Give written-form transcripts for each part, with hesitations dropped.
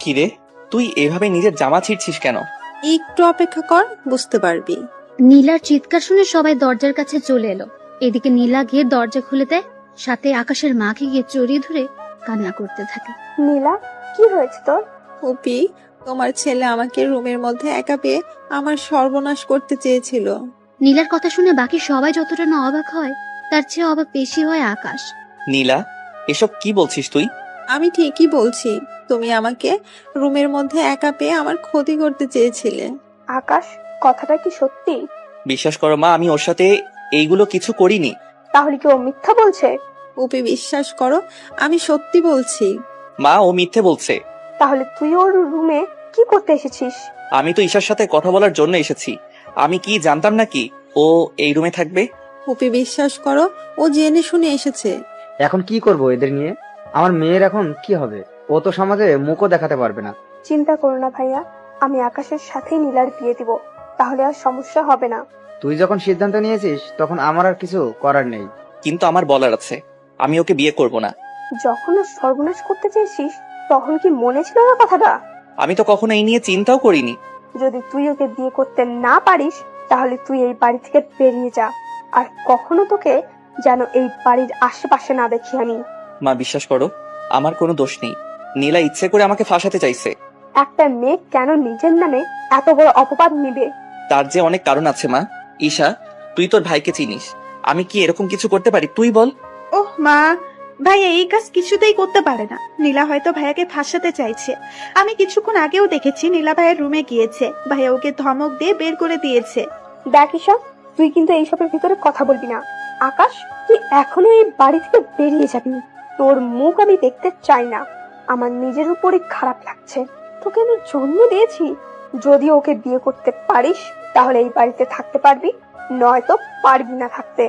কিরে, তুই এভাবে নিজের জামা ছিঁড়ছিস কেন? একটু অপেক্ষা কর, বুঝতে পারবি। নীলার চিৎকার শুনে সবাই দরজার কাছে চলে এলো। এদিকে নীলা গিয়ে দরজা খুলে দেয়, সাথে আকাশের মাকে গিয়ে জড়িয়ে ধরে কান্না করতে থাকে। নীলা, কি হয়েছে তোর? ফুপি, তোমার ছেলে আমাকে রুমের মধ্যে একা পেয়ে আমার সর্বনাশ করতে চেয়েছিল। নীলার কথা শুনে বাকি সবাই যতটা না অবাক হয়, তার চেয়ে অবাক বেশি হয় আকাশ। নীলা, এসব কি বলছিস তুই? আমি ঠিকই বলছি, তুমি আমাকে রুমের মধ্যে একা পেয়ে আমার ক্ষতি করতে চেয়েছিলে। আকাশ, কথাটা কি সত্যি? বিশ্বাস করো মা, আমি ওর সাথে এইগুলো কিছু করিনি। তাহলে কি ও মিথ্যা বলছে? ফুপি, বিশ্বাস করো, আমি সত্যি বলছি। মা, ও মিথ্যে বলছে। তাহলে তুই ওর রুমে কি করতে এসেছিস? আমি তো ঈশার সাথে কথা বলার জন্য এসেছি। আমি কি জানতাম নাকি ও এই রুমে থাকবে? ফুপি, বিশ্বাস করো, ও জেনে শুনে এসেছে। এখন কি করব এদের নিয়ে? আমার মেয়ের এখন কি হবে? ও তো সমাজে মুখও দেখাতে পারবে না। চিন্তা করো না ভাইয়া, আমি আকাশের সাথেই নীলার বিয়ে দিব, তাহলে আর সমস্যা হবে না। তুই যখন সিদ্ধান্ত নিয়েছিস তখন আমার আর কিছু করার নেই। কিন্তু আমার বলার আছে, আমি ওকে বিয়ে করব না। যখন ও সর্বনাশ করতে চেয়েছিস তখন কি মনে ছিল না কথাটা? আমি তো কখনো এই নিয়ে চিন্তাও করিনি। যদি তুই ওকে বিয়ে করতে না পারিস তাহলে তুই এই বাড়ি থেকে বেরিয়ে যা, আর কখনো তোকে যেন এই বাড়ির আশেপাশে না দেখি আমি। মা, বিশ্বাস করো, আমার কোনো দোষ নেই। নীলা ইচ্ছে করে আমাকে ফাঁসাতে চাইছে। একটা মেয়ে কেন নিজের নামে এত বড় অপবাদ নিবে? তার যে অনেক কারণ আছে মা। ঈশা, তুই তোর ভাইকে চিনিস, আমি কি এরকম কিছু করতে পারি? তুই বল। ওহ মা, ভাইয়া এই কাজ কিছুতেই করতে পারে না। নীলা হয়তো ভাইয়াকে ফাঁসাতে চাইছে। আমি কিছুক্ষণ আগেও দেখেছি নীলা ভাইয়ের রুমে গিয়েছে, ভাইয়া ওকে ধমক দিয়ে বের করে দিয়েছে। দেখ ঈশা, তুই কিন্তু এইসবের ভিতরে কথা বলবি না। আকাশ, তুই এখনো এই বাড়ি থেকে বেরিয়ে যাবি। তোর মুখ আমি দেখতে চাই না। আমার নিজের উপরই খারাপ লাগছে। তোকে আমি জন্ম দিয়েছি। যদি ওকে বিয়ে করতে পারিস তাহলে এই বাড়িতে থাকতে পারবি, নয়তো পারবি না থাকতে।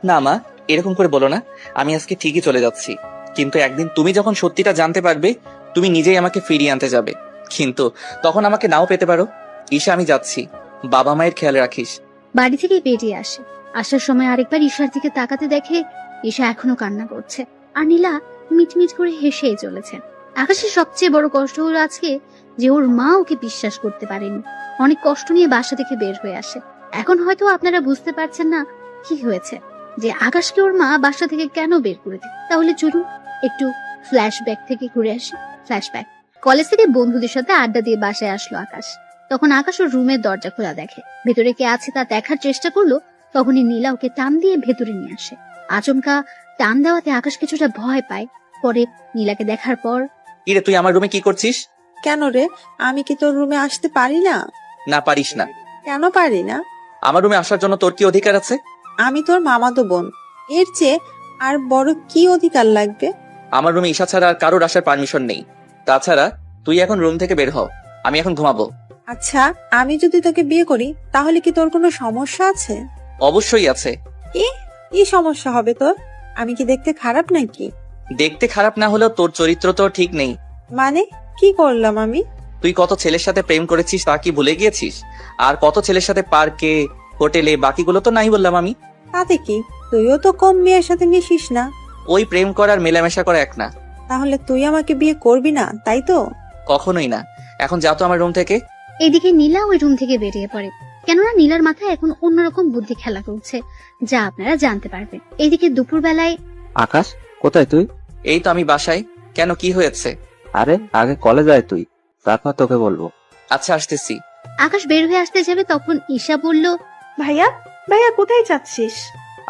না মা, এরকম করে বলো না। আমি আজকে ঠিকই চলে যাচ্ছি, কিন্তু একদিন তুমি যখন সত্যিটা জানতে পারবে, তুমি নিজেই আমাকে ফিরিয়ে আনতে যাবে। কিন্তু তখন আমাকে নাও পেতে পারো। ঈশা, আমি যাচ্ছি, বাবা মায়ের খেয়াল রাখিস। বাড়ি থেকে বেরিয়ে আসে। আসার সময় আরেকবার ঈশার দিকে তাকাতে দেখে ঈশা এখনো কান্না করছে, আর নীলা মিটমিট করে হেসেই চলেছে। আকাশের সবচেয়ে বড় কষ্ট হলো আজকে যে ওর মা ওকে বিশ্বাস করতে পারেনি। অনেক কষ্ট নিয়ে বাসা থেকে বের হয়ে আসে। এখন হয়তো আপনারা বুঝতে পারছেন না কি হয়েছে, যে আকাশকে ওর মা বাসা থেকে কেন বের করে দেয়। তাহলে চলুন একটু ফ্ল্যাশব্যাক থেকে ঘুরে আসি। ফ্ল্যাশব্যাক। কলেজ থেকে বন্ধুদের সাথে আড্ডা দিয়ে বাসায় আসলো আকাশ। তখন আকাশ ওর রুমের দরজা খোলা দেখে। ভেতরে কে আছে তা দেখার চেষ্টা করলো, তখনই নীলা ওকে টান দিয়ে ভেতরে নিয়ে আসে। আচমকা টান দেওয়াতে আকাশ কিছুটা ভয় পায়। পরে নীলাকে দেখার পর, কিরে, তুই আমার রুমে কি করছিস? কেন রে, আমি কি তোর রুমে আসতে পারি না? না, পারিস না। কেন পারি না? আমার রুমে আসার জন্য তোর কি অধিকার আছে? আমি তোর মামাতো বোন, এর চেয়ে আর বড় কি অধিকার লাগবে? আমার রুমে ঈশা ছাড়া আর কারোর আসার পারমিশন নেই। তাছাড়া তুই এখন রুম থেকে বের হ, আমি এখন ঘুমাবো। আচ্ছা, আমি যদি তোকে বিয়ে করি তাহলে কি তোর কোনো সমস্যা আছে? অবশ্যই আছে। কি সমস্যা হবে তোর? আমি কি দেখতে খারাপ নাকি? দেখতে খারাপ না হলেও তোর চরিত্র তো ঠিক নেই। মানে কি করলাম আমি? তুই কত ছেলের সাথে প্রেম করেছিস তা কি ভুলে গিয়েছিস? আর কত ছেলের সাথে পার্কে, হোটেলে, বাকিগুলো তো নাই বললাম আমি। তাতে কি, তুইও তো কম মেয়ের সাথে মিশিস না। ওই প্রেম করার মেলামেশা করা এক না। তাহলে তুই আমাকে বিয়ে করবি না, তাই তো? কখনোই না। এখন যা তো আমার রুম থেকে। এদিকে নীলা ওই রুম থেকে বেরিয়ে পড়ে, কেননা নীলার মাথায় এখন অন্যরকম বুদ্ধি খেলা করছে, যা আপনারা জানতে পারবেন। এদিকে দুপুর বেলায় আকাশ, কোথায় তুই? এই তো আমি বাসায়। কেন, কি হয়েছে? আরে আগে কলেজ আয় তুই, তারপর তোকে বলবো। আচ্ছা, আসতেছি। আকাশ বের হয়ে আসতে যাবে, তখন ঈশা বলল, ভাইয়া, ভাইয়া কোথায় যাচ্ছিস?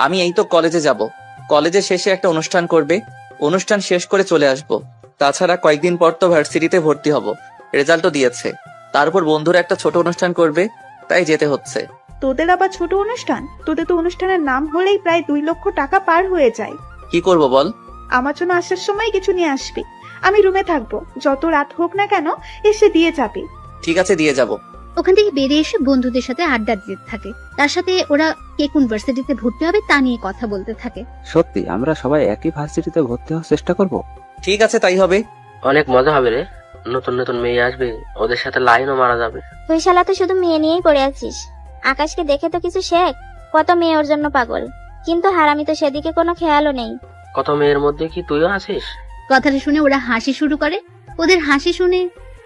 আমি এই তো কলেজে যাব। কলেজে শেষে একটা অনুষ্ঠান করবে, অনুষ্ঠান শেষ করে চলে আসব। তাছাড়া কয়েকদিন পর তো ভার্সিটিতে ভর্তি হব, রেজাল্টও দিয়েছে। তারপর বন্ধুরা একটা ছোট অনুষ্ঠান করবে, তাই যেতে হচ্ছে। তোদের আবার ছোট অনুষ্ঠান? তোদের তো অনুষ্ঠানের নাম হলেই প্রায় 2 লক্ষ টাকা পার হয়ে যায়। কি করব বল? আমার জন্য আসার সময় কিছু নিয়ে আসবি। আমি রুমে থাকবো, যত রাত হোক না কেন এসে দিয়ে যাবি। ঠিক আছে, দিয়ে যাব। ওখান থেকে বেরিয়ে এসে বন্ধুদের সাথে আড্ডা দিতে থাকে। তার সাথে ওরা কে কোন ভার্সিটিতে ভর্তি হবে তা নিয়ে কথা বলতে থাকে। সত্যি আমরা সবাই একই ভার্সিটিতে ভর্তি হওয়ার চেষ্টা করব। ঠিক আছে, তাই হবে। অনেক মজা হবে রে, নতুন নতুন মেয়ে আসবে, ওদের সাথে লাইনও মারা যাবে। তুই শালা তো শুধু মেয়ে নিয়েই পড়ে আছিস। আকাশকে দেখে তো কিছু শেখ। কত মেয়ে ওর জন্য পাগল, কিন্তু হারামি তো সেদিকে কোনো খেয়ালও নেই। কত মেয়ের মধ্যে কি তুইও আছিস? কথাটা শুনে ওরা হাসি শুরু করে। ওদের হাসি শুনে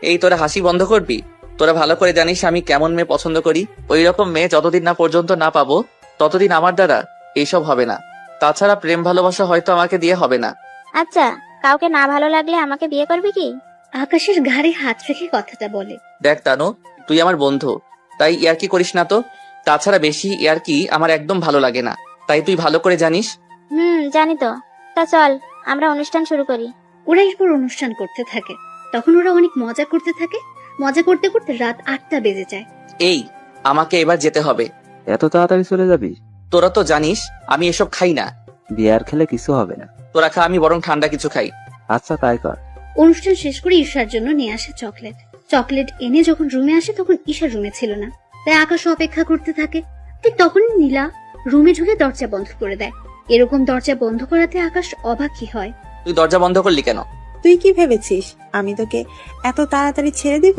এই তোরা হাসি বন্ধ করবি? তোরা ভালো করে জানিস আমি কেমন মেয়ে পছন্দ করি। ওই রকম মেয়ে যতদিন না পর্যন্ত না পাবো ততদিন আমার দ্বারা এইসব হবে না। তাছাড়া প্রেম ভালোবাসা হয়তো আমাকে দিয়ে হবে না। আচ্ছা, কাউকে না ভালো লাগলে আমাকে বিয়ে করবি কি? আকাশের ঘাড়ে হাত রেখে কথাটা বলে। দেখ তানু, তুই আমার বন্ধু, তাই ইয়ার্কি করিস না তো। তাছাড়া বেশি ইয়ার্কি আমার একদম ভালো লাগে না, তাই তুই ভালো করে জানিস। জানি তো। তা চল আমরা অনুষ্ঠান শুরু করি। ওরা এরপর অনুষ্ঠান করতে থাকে। তখন ওরা অনেক মজা করতে থাকে। মজা করতে করতে রাত 8টা বেজে যায়। এই, আমাকে এবার যেতে হবে। এত তাড়াতাড়ি চলে যাবি? তোরা তো জানিস আমি এসব খাই না। বিয়ার খেলে কিছু হবে না। তোরা খা, আমি বরং ঠান্ডা কিছু খাই। আচ্ছা তাই কর। অনুষ্ঠান শেষ করে ঈশার জন্য নিয়ে আসে চকলেট। চকলেট এনে যখন রুমে আসে তখন ঈশার রুমে ছিল না, তাই আকাশ অপেক্ষা করতে থাকে। ঠিক তখনই নীলা রুমে ঢুকে দরজা বন্ধ করে দেয়। এরকম দরজা বন্ধ করাতে আকাশ অবাকই হয়। তুই দরজা বন্ধ করলি কেন? তুই কি ভেবেছিস আমি তোকে এত তাড়াতাড়ি ছেড়ে দিব?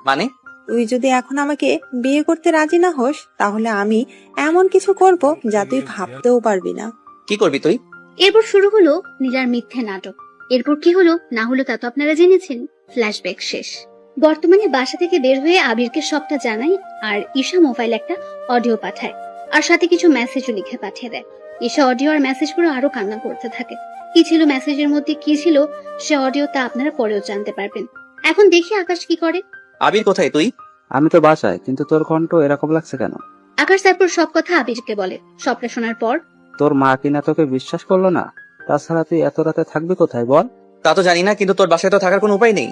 মানে? তুই যদি এখন আমাকে বিয়ে করতে রাজি না হোস তাহলে আমি এমন কিছু করব যা তুই ভাবতেও পারবি না। কি করবি তুই? এরপর শুরু হলো নীলার মিথ্যে নাটক। এরপর কি হলো না হলো তা তো আপনারা জেনেছেন। ফ্ল্যাশব্যাক শেষ। বর্তমানে বাসা থেকে বের হয়ে আবিরকে সবটা জানায়, আর ঈশা মোবাইল একটা অডিও পাঠায়, আর সাথে কিছু মেসেজও লিখে পাঠিয়ে দেয়। ঈশা অডিও আর মেসেজ করে আরো কান্না করতে থাকে। কি ছিল মেসেজের মধ্যে, কি ছিল সে অডিও, তা আপনারা পরেও জানতে পারবেন। এখন দেখি আকাশ কি করে। আবির কোথায় তুই? আমি তো বাসায়, কিন্তু তোর কণ্ঠ এরকম লাগছে কেন? আকাশ তারপর সব কথা আবিরকে বলে। সবটা শোনার পর তোর মা কিনা তোকে বিশ্বাস করলো না? তাছাড়া তুই এত রাতে থাকবি কোথায় বল? তা তো জানি না, কিন্তু তোর বাসায় তো থাকার কোনো উপায় নেই।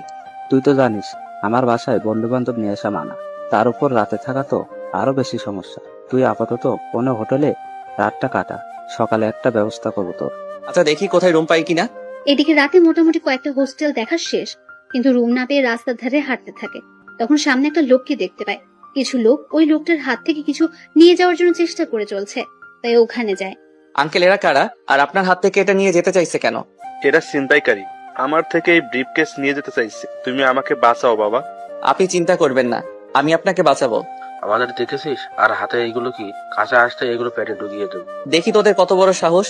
তুই তো জানিস আমার বাসায় বন্ধু বান্ধব নিয়ে আসা মানা। তার উপর রাতে থাকা তো আরো বেশি সমস্যা। তুই আপাতত কোনো হোটেলে রাতটা কাটা, সকালে একটা ব্যবস্থা করবো তোর। আচ্ছা দেখি কোথায় রুম পাই কিনা। এদিকে রাতে মোটামুটি কয়েকটা হোস্টেল দেখা শেষ, কিন্তু রুম না পেয়ে রাস্তার ধারে হাঁটতে থাকে। তখন সামনে একটা লোককে দেখতে পায়। কিছু লোক ওই লোকটার হাত থেকে কিছু নিয়ে যাওয়ার জন্য চেষ্টা করে চলছে, তাই ওখানে যায়। আঙ্কেল, এরা কারা আর আপনার হাত থেকে এটা নিয়ে যেতে চাইছে কেন? এরা ছিনতাইকারী, আমার থেকে এই ব্রিফকেস নিয়ে যেতে চাইছে। তুমি আমাকে বাঁচাও বাবা। আপনি চিন্তা করবেন না, আমি আপনাকে বাঁচাবো। আমাদের দেখেছিস? আর হাতে এইগুলো কি? কাঁচা আসতে এগুলো পেটে ঢুকিয়ে দেবো। দেখি তোদের কত বড় সাহস।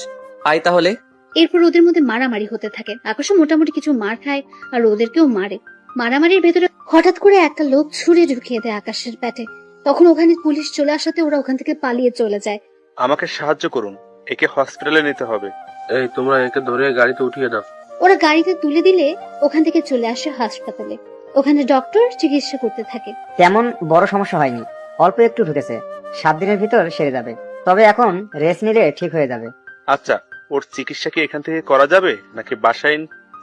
আয় তাহলে। এরপর ওদের মধ্যে মারামারি হতে থাকে। আকাশে মোটামুটি কিছু মার খায় আর ওদেরকেও মারে। মারামারির ভেতরে হঠাৎ করে একটা লোক ছুরি ঢুকিয়ে দেয় আকাশের পেটে। তখন ওখানে পুলিশ চলে আসাতে ওরা ওখান থেকে পালিয়ে চলে যায়। আমাকে সাহায্য করুন, একে হসপিটালে নিতে হবে। এই তোমরা একে ধরে গাড়িতে উঠিয়ে দাও। ওরা গাড়িতে তুলে দিলে ওখান থেকে চলে আসে হাসপাতালে। ওখানে ডক্টর চিকিৎসা করতে থাকে। তেমন বড় সমস্যা হয়নি, অল্প একটু ঢুকেছে, 7 দিনের ভিতর সেরে যাবে। তবে এখন রেস্ট নিলে ঠিক হয়ে যাবে। আচ্ছা, ওর চিকিৎসা কি এখান থেকে করা যাবে নাকি বাসায়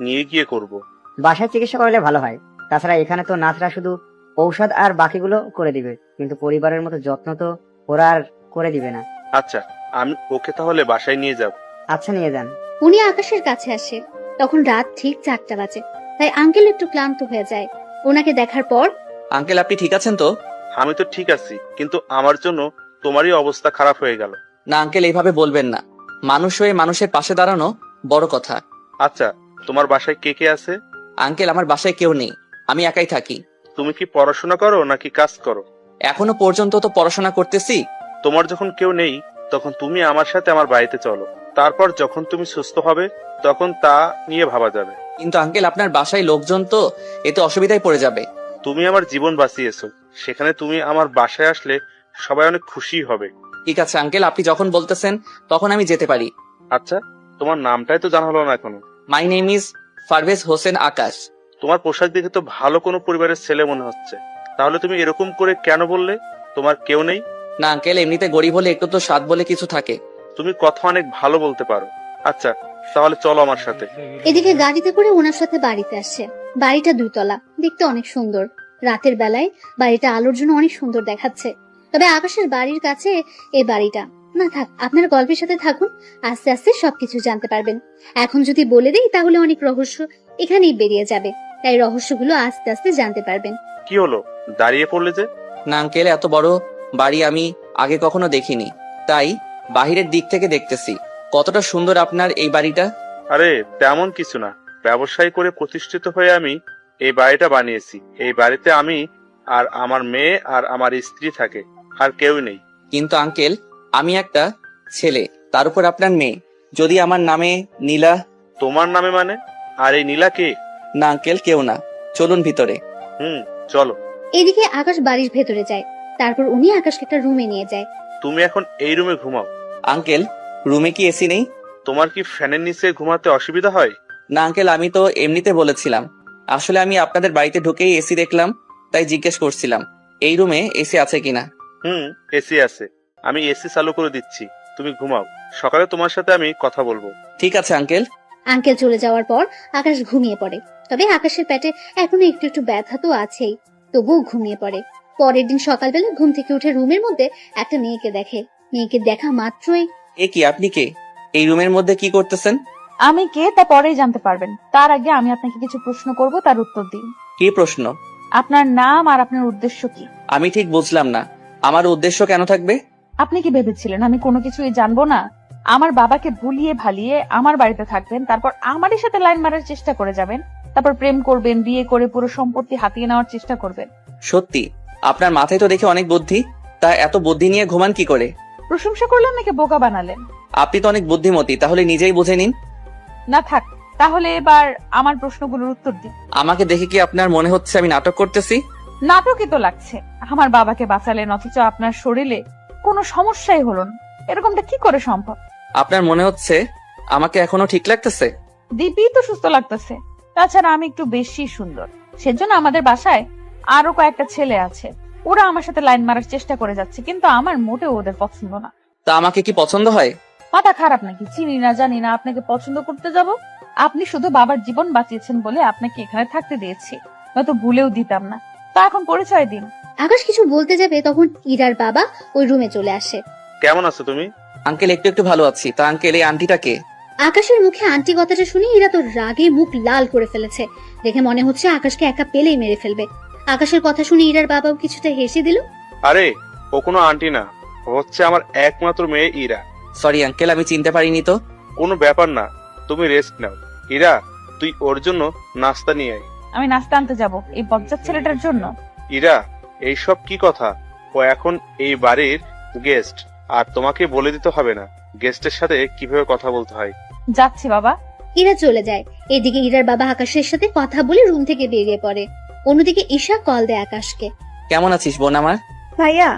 নিয়ে গিয়ে করব? বাসায় চিকিৎসা করলে ভালো হয়। তাছাড়া এখানে তো নার্সরা শুধু ঔষধ আর বাকিগুলো করে দিবে, কিন্তু পরিবারের মতো যত্ন তো ওরা আর করে দিবে না। আচ্ছা, আমি ওকে তাহলে বাসায় নিয়ে যাব। আচ্ছা, নিয়ে যান। উনি আকাশের কাছে আসে। তখন রাত ঠিক 4টা বাজে, তাই আঙ্কেল একটু ক্লান্ত হয়ে যায়। ওনাকে দেখার পর, আঙ্কেল আপনি ঠিক আছেন তো? আমি তো ঠিক আছি, কিন্তু আমার জন্য তোমারই অবস্থা খারাপ হয়ে গেল। না আঙ্কেল, এইভাবে বলবেন না। মানুষ হয়ে মানুষের পাশে দাঁড়ানো বড় কথা। আচ্ছা, তোমার বাসায় কে কে আছে? আঙ্কেল, আমার বাসায় কেউ নেই, আমি একাই থাকি। তুমি কি পড়াশোনা করো নাকি কাজ করো? এখনো পর্যন্ত তো পড়াশোনা করতেছি। তোমার যখন কেউ নেই তখন তুমি আমার সাথে আমার বাড়িতে চলো। তারপর যখন তুমি সুস্থ হবে তখন তা নিয়ে ভাবা যাবে। কিন্তু আঙ্কেল, আপনার বাসায় লোকজন তো, এতে অসুবিধায় পড়ে যাবে। তুমি আমার জীবন বাঁচিয়েছো, সেখানে তুমি আমার বাসায় আসলে সবাই অনেক খুশি হবে। ঠিক আছে আঙ্কেল, আপনি যখন বলতেছেন তখন আমি যেতে পারি। আচ্ছা, তোমার নামটাই তো জানা হলো না এখনো। My name is Parvez Hossain Akash. তোমার পোশাক দেখে তো ভালো কোনো পরিবারের ছেলে মনে হচ্ছে। তাহলে তুমি এরকম করে কেন বললে তোমার কেউ নেই? না আঙ্কেল, এমনিতে গরিব হলে একটু তো স্বাদ বলে কিছু থাকে। তুমি কথা অনেক ভালো বলতে পারো। আচ্ছা, তাহলে চলো আমার সাথে। এদিকে গাড়িতে করে ওনার সাথে বাড়িতে আসে। বাড়িটা 2 তলা, দেখতে অনেক সুন্দর। রাতের বেলায় বাড়িটা আলোর জন্য অনেক সুন্দর দেখাচ্ছে। তবে আকাশের বাড়ির কাছে এই বাড়িটা না। থাক, আপনার গল্পের সাথে থাকুন, আস্তে আস্তে সবকিছু জানতে পারবেন। এখন যদি বলে দেই তাহলে অনেক রহস্য এখানেই বেরিয়ে যাবে, তাই রহস্যগুলো আস্তে আস্তে জানতে পারবেন। কি হলো, দাঁড়িয়ে পড়লে যে? না আঙ্কেল, এত বড় বাড়ি আমি আগে কখনো দেখিনি, তাই বাহিরের দিক থেকে দেখতেছি। কতটা সুন্দর আপনার এই বাড়িটা। আরে তেমন কিছু না, ব্যবসায় করে প্রতিষ্ঠিত হয়ে আমি এই বাড়িটা বানিয়েছি। এই বাড়িতে আমি আর আমার মেয়ে আর আমার স্ত্রী থাকে, আর কেউ নেই। কিন্তু আঙ্কেল, আমি একটা ছেলে, তার উপর আপনার মেয়ে। যদি আমার নামে নীলা। তোমার নামে মানে? আর এই নীলা কে? না আঙ্কেল, কেউ না, চলুন ভিতরে। চলো। এদিকে আকাশ বাড়ির ভেতরে যায়, তারপর উনি আকাশকে একটা রুমে নিয়ে যায়। তুমি এখন এই রুমে ঘুমাও। আঙ্কেল, রুমে কি এসি নেই? তোমার কি ফ্যানের নিচে ঘুমাতে অসুবিধা হয়? না আঙ্কেল, আমি তো এমনিতে বলেছিলাম। আসলে আমি আপনাদের বাড়িতে ঢুকেই এসি দেখলাম, তাই জিজ্ঞেস করছিলাম এই রুমে এসি আছে কিনা। এসি আছে, আমি এসি চালু করে দিচ্ছি, তুমি ঘুমাও, সকালে তোমার সাথে আমি কথা বলবো। ঠিক আছে আঙ্কেল। আঙ্কেল চলে যাওয়ার পর আকাশ ঘুমিয়ে পড়ে। তবে আকাশের পেটে এখনো একটু একটু ব্যথা তো আছেই, তবুও ঘুমিয়ে পড়ে। পরের দিন সকালবেলা ঘুম থেকে উঠে রুমের মধ্যে একটা মেয়েকে দেখে। মেয়েকে দেখা মাত্রই, এ কি, আপনি কে? এই রুমের মধ্যে কি করতেছেন? আমি কে তা পরেই জানতে পারবেন, তার আগে আমি আপনাকে কিছু প্রশ্ন করব, তার উত্তর দিন। কি প্রশ্ন? আপনার নাম আর আপনার উদ্দেশ্য কি? আমি ঠিক বুঝলাম না, আমার উদ্দেশ্য কেন থাকবে? আপনি কি ভেবেছিলেন আমি কোনো কিছুই জানবো না? আমার বাবাকে ভুলিয়ে ভালিয়ে আমার বাড়িতে থাকবেন, তারপর আমারই সাথে লাইন মারার চেষ্টা করে যাবেন, তারপর প্রেম করবেন, বিয়ে করে পুরো সম্পত্তি হাতিয়ে নেওয়ার চেষ্টা করবেন। সত্যি আপনার মাথায় তো দেখে অনেক বুদ্ধি, তা এত বুদ্ধি নিয়ে ঘুমান কি করে? প্রশংসা করলেন নাকি বোকা বানালেন? আপনি তো অনেক বুদ্ধিমতী, তাহলে নিজেই বুঝে নিন। না থাক, তাহলে এবার আমার প্রশ্নগুলোর উত্তর দিন। আমাকে দেখে কি আপনার মনে হচ্ছে আমি নাটক করতেছি? নাটকই তো লাগছে। আমার বাবাকে বাঁচালেন অথচ আপনার শরীরে কোনো সমস্যাই হলো না, এরকমটা কি করে সম্ভব? আপনার মনে হচ্ছে আমাকে এখনো ঠিক লাগতেছে? দিব্যি তো সুস্থ লাগতেছে। তাছাড়া আমি একটু বেশি সুন্দর, সেজন্য আমাদের বাসায় আরো কয়েকটা ছেলে আছে, ওরা আমার সাথে লাইন মারার চেষ্টা করে যাচ্ছে, কিন্তু আমার মোটেও ওদের পছন্দ না। তা আমাকে কি পছন্দ হয়? মাথা খারাপ নাকি? চিনি না জানি না আপনাকে পছন্দ করতে যাব? আপনি শুধু বাবার জীবন বাঁচিয়েছেন বলে আপনাকে এখানে থাকতে দিয়েছি, নয়তো ভুলেও দিতাম না। তা এখন পরিচয় দিন। আকাশ কিছু বলতে যাবে তখন ইরার বাবা ওই রুমে চলে আসে। কেমন আছো তুমি? আঙ্কেল একটু একটু ভালো আছি। তা আঙ্কেল, এই আন্টিটা কে? আকাশের মুখে আন্টি কথাটা শুনে ইরা তো রাগে মুখ লাল করে ফেলেছে। দেখে মনে হচ্ছে আকাশকে একা পেলেই মেরে ফেলবে। আকাশের কথা শুনে ইরার বাবাও কিছুটা হেসে দিল। আরে ও কোনো আন্টি না, ও হচ্ছে আমার একমাত্র মেয়ে ইরা। সরি আঙ্কেল, আমি চিনতে পারিনি তো। কোনো ব্যাপার না, তুমি রেস্ট নাও। ইরা, তুই ওর জন্য নাস্তা নিয়ে আয়। আমি নাস্তা আনতে যাব এই বজ্জাত ছেলেটার জন্য? ইরা, এইসব কি কথা? ও এখন এই বাড়ির গেস্ট, আর তোমাকে বলে দিতে হবে না গেস্টের সাথে কিভাবে কথা বলতে হয়। যাচ্ছি বাবা। ইরা চলে যায়। এদিকে ইরার বাবা আকাশের সাথে কথা বলে রুম থেকে বেরিয়ে পড়ে। অন্যদিকে ঈশা কল দেয় আকাশকে। কেমন আছিস বোন আমার? ভাইয়া,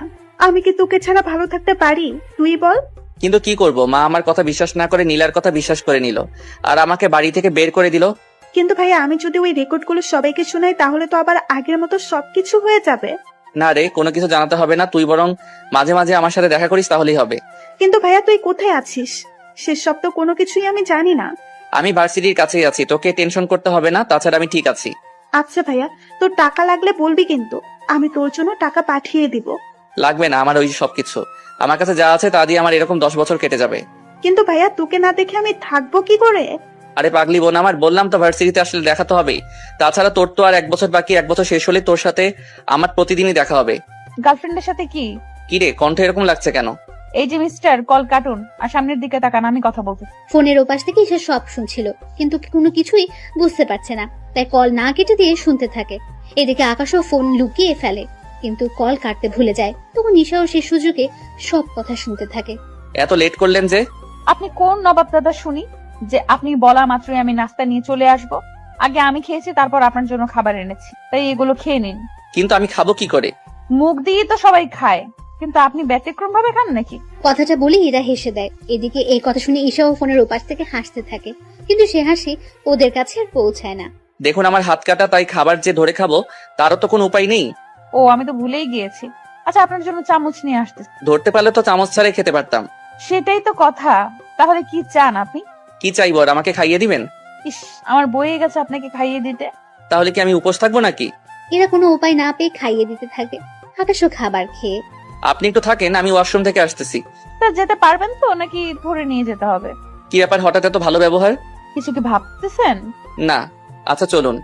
আমি কি তোকে ছাড়া ভালো থাকতে পারি? তুই বল। কিন্তু কি করব, মা আমার কথা বিশ্বাস না করে নীলার কথা বিশ্বাস করে নিল, আর আমাকে বাড়ি থেকে বের করে দিল। কিন্তু ভাইয়া, আমি যদি ওই রেকর্ডগুলো সবাইকে শোনাই তাহলে তো আবার আগের মতো সবকিছু হয়ে যাবে। না রে, কোনো কিছু জানাতে হবে না, তুই বরং মাঝে মাঝে আমার সাথে দেখা করিস, তাহলেই হবে। কিন্তু ভাইয়া, তুই কোথায় আছিস সেসব তো কোনো কিছুই আমি জানি না। আমি ভার্সিটির কাছেই আছি, তোকে টেনশন করতে হবে না, তাছাড়া আমি ঠিক আছি। আচ্ছা ভাইয়া, তোর টাকা লাগলে বলবি, কিন্তু আমি তোর জন্য টাকা পাঠিয়ে দিব। লাগবে না আমার ওই সবকিছু, আমার কাছে যা আছে তা দিয়ে আমার এরকম 10 বছর কেটে যাবে। কিন্তু ভাইয়া, তোকে না দেখে আমি থাকবো কি করে? আরে পাগলি বোন আমার, বললাম তো ভার্সিটিতে আসলে দেখা তো হবেই। তাছাড়া তোর তো আর 1 বছর বাকি, 1 বছর শেষ হলে তোর সাথে আমার প্রতিদিনই দেখা হবে। গার্লফ্রেন্ডের সাথে কি? কি রে, কণ্ঠ এরকম লাগছে কেন? এই যে মিস্টার, কল কাটুন আর সামনের দিকে তাকান, আমি কথা বলতে। ফোনের ওপাশ থেকে ঈশা সব শুনছিল, কিন্তু কোনো কিছুই বুঝতে পারছে না, তাই কল না কেটে দিয়ে শুনতে থাকে। এদিকে আকাশও ফোন লুকিয়ে ফেলে, কিন্তু কল কাটতে ভুলে যায়। তখন ঈশাও সে সুযোগে সব কথা শুনতে থাকে। এত লেট করলেন যে? আপনি কোন নবাব দাদা শুনি যে আপনি বলা মাত্রই আমি নাস্তা নিয়ে চলে আসব? আগে আমি খেয়েছি, তারপর আপনার জন্য খাবার এনেছি, তাই এগুলো খেয়ে নিন। কিন্তু আমি খাবো কি করে? মুখ দিয়ে তো সবাই খায়, কিন্তু আপনি ব্যতিক্রম ভাবে খান নাকি? কথাটা বলে ইরা হেসে দেয়। এদিকে এই কথা শুনে ঈশাও ফোনের ওপাশ থেকে হাসতে থাকে, কিন্তু সে হাসি ওদের কাছে আর পৌঁছায় না। দেখুন আমার হাত কাটা, তাই খাবার যে ধরে খাবো তারও তো কোনো উপায় নেই। ও, আমি তো ভুলেই গিয়েছি। আচ্ছা, আপনার জন্য চামচ নিয়ে আসতে। ধরতে পারলে তো চামচ ছাড়াই খেতে পারতাম। সেটাই তো কথা। তাহলে কি চান আপনি? কি চাইবো, আর আমাকে খাইয়ে দিবেন? ইস, আমার বয়ে গেছে আপনাকে খাইয়ে দিতে। তাহলে কি আমি উপোস থাকবো নাকি? এরা কোনো উপায় না পেয়ে খাইয়ে দিতে থাকে। আকাশও খাবার খেয়ে। আপনি একটু থাকেন, আমি ওয়াশরুম থেকে আসতেছি। তা যেতে পারবেন তো, নাকি ধরে নিয়ে যেতে হবে? কি ব্যাপার, হঠাৎ এত ভালো ব্যবহার? কিছু কি ভাবতেছেন? না। আচ্ছা চলুন।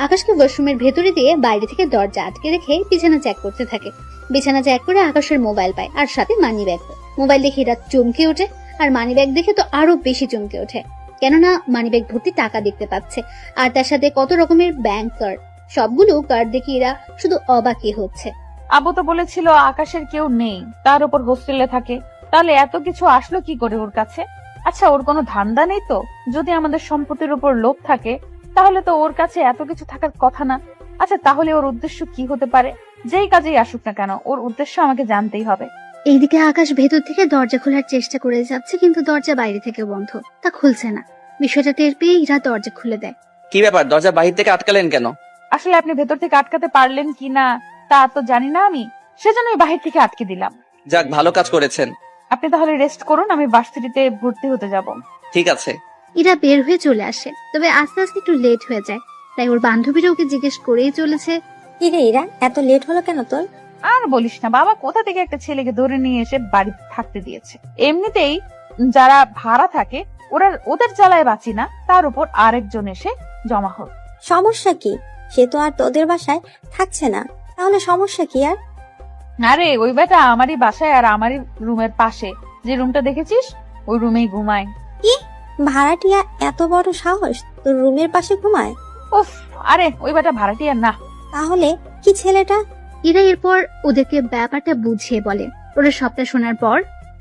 আকাশকে ওয়াশরুমের ভেতরে দিয়ে বাইরে থেকে দরজা আটকে রেখে বিছানা চেক করতে থাকে। বিছানা চেক করে আকাশের মোবাইল পায়, আর সাথে মানি ব্যাগ। মোবাইল দেখে এরা চমকে ওঠে, আর মানি ব্যাগ দেখে তো আরো বেশি চমকে ওঠে, কেননা মানি ব্যাগ ভর্তি টাকা দেখতে পাচ্ছে, আর তার সাথে কত রকমের ব্যাংক কার্ড। সবগুলো কার্ড দেখে এরা শুধু অবাকই হচ্ছে। আব্বু তো বলেছিল আকাশের কেউ নেই, তার উপর হোস্টেলে থাকে, তাহলে এত কিছু আসলো কি করে ওর কাছে? আচ্ছা, ওর কোনো ধান্দা নেই তো? যদি আমাদের সম্পত্তির উপর লোভ থাকে তাহলে তো ওর কাছে এত কিছু থাকার কথা না। আচ্ছা তাহলে ওর উদ্দেশ্য কি হতে পারে? যেই কাজেই আসুক না কেন, ওর উদ্দেশ্য আমাকে জানতেই হবে। এইদিকে আকাশ ভেতর থেকে দরজা খোলার চেষ্টা করে যাচ্ছে, কিন্তু দরজা বাইরে থেকে বন্ধ, তা খুলছে না। বিষয়টা টের পেয়ে ইরা দরজা খুলে দেয়। কি ব্যাপার, দরজা বাহির থেকে আটকালেন কেন? আসলে আপনি ভেতর থেকে আটকাতে পারলেন কি না তা তো জানি না আমি, সেজন্যই বাহির থেকে আটকে দিলাম। যাক, ভালো কাজ করেছেন। আপনি তাহলে রেস্ট করুন, আমি ভার্সিটিতে ভর্তি হতে যাব। ঠিক আছে। ইরা বের হয়ে চলে আসে, তবে আস্তে আস্তে একটু লেট হয়ে যায়। তাই ওর বান্ধবীরা ওকে জিজ্ঞেস করেই চলেছে, কি রে ইরা, এত লেট হলো কেন তোর? আর বলিস না, বাবা কোথা থেকে একটা ছেলেকে ধরে নিয়ে এসে বাড়িতে থাকতে দিয়েছে। এমনিতেই যারা ভাড়া থাকে ওদের জ্বালায় বাঁচি না, তার উপর আরেকজন এসে জমা হল। সমস্যা কি? সে তো আর তোদের বাসায় থাকছে না, তাহলে সমস্যা কি আর? আরে ওই বেটা আমারই বাসায় আর আমারই রুমের পাশে যে রুমটা দেখেছিস ওই রুমেই ঘুমায়। কি ভাড়াটিয়া এত বড় সাহস তোর রুমের পাশে ঘুমায়? উফ, আরে ওই বেটা ভাড়াটিয়া না। তাহলে কি ছেলেটা? ইরা এরপর ওদেরকে ব্যাপারটা বুঝিয়ে বলে। ওরা সবটা শোনার পর,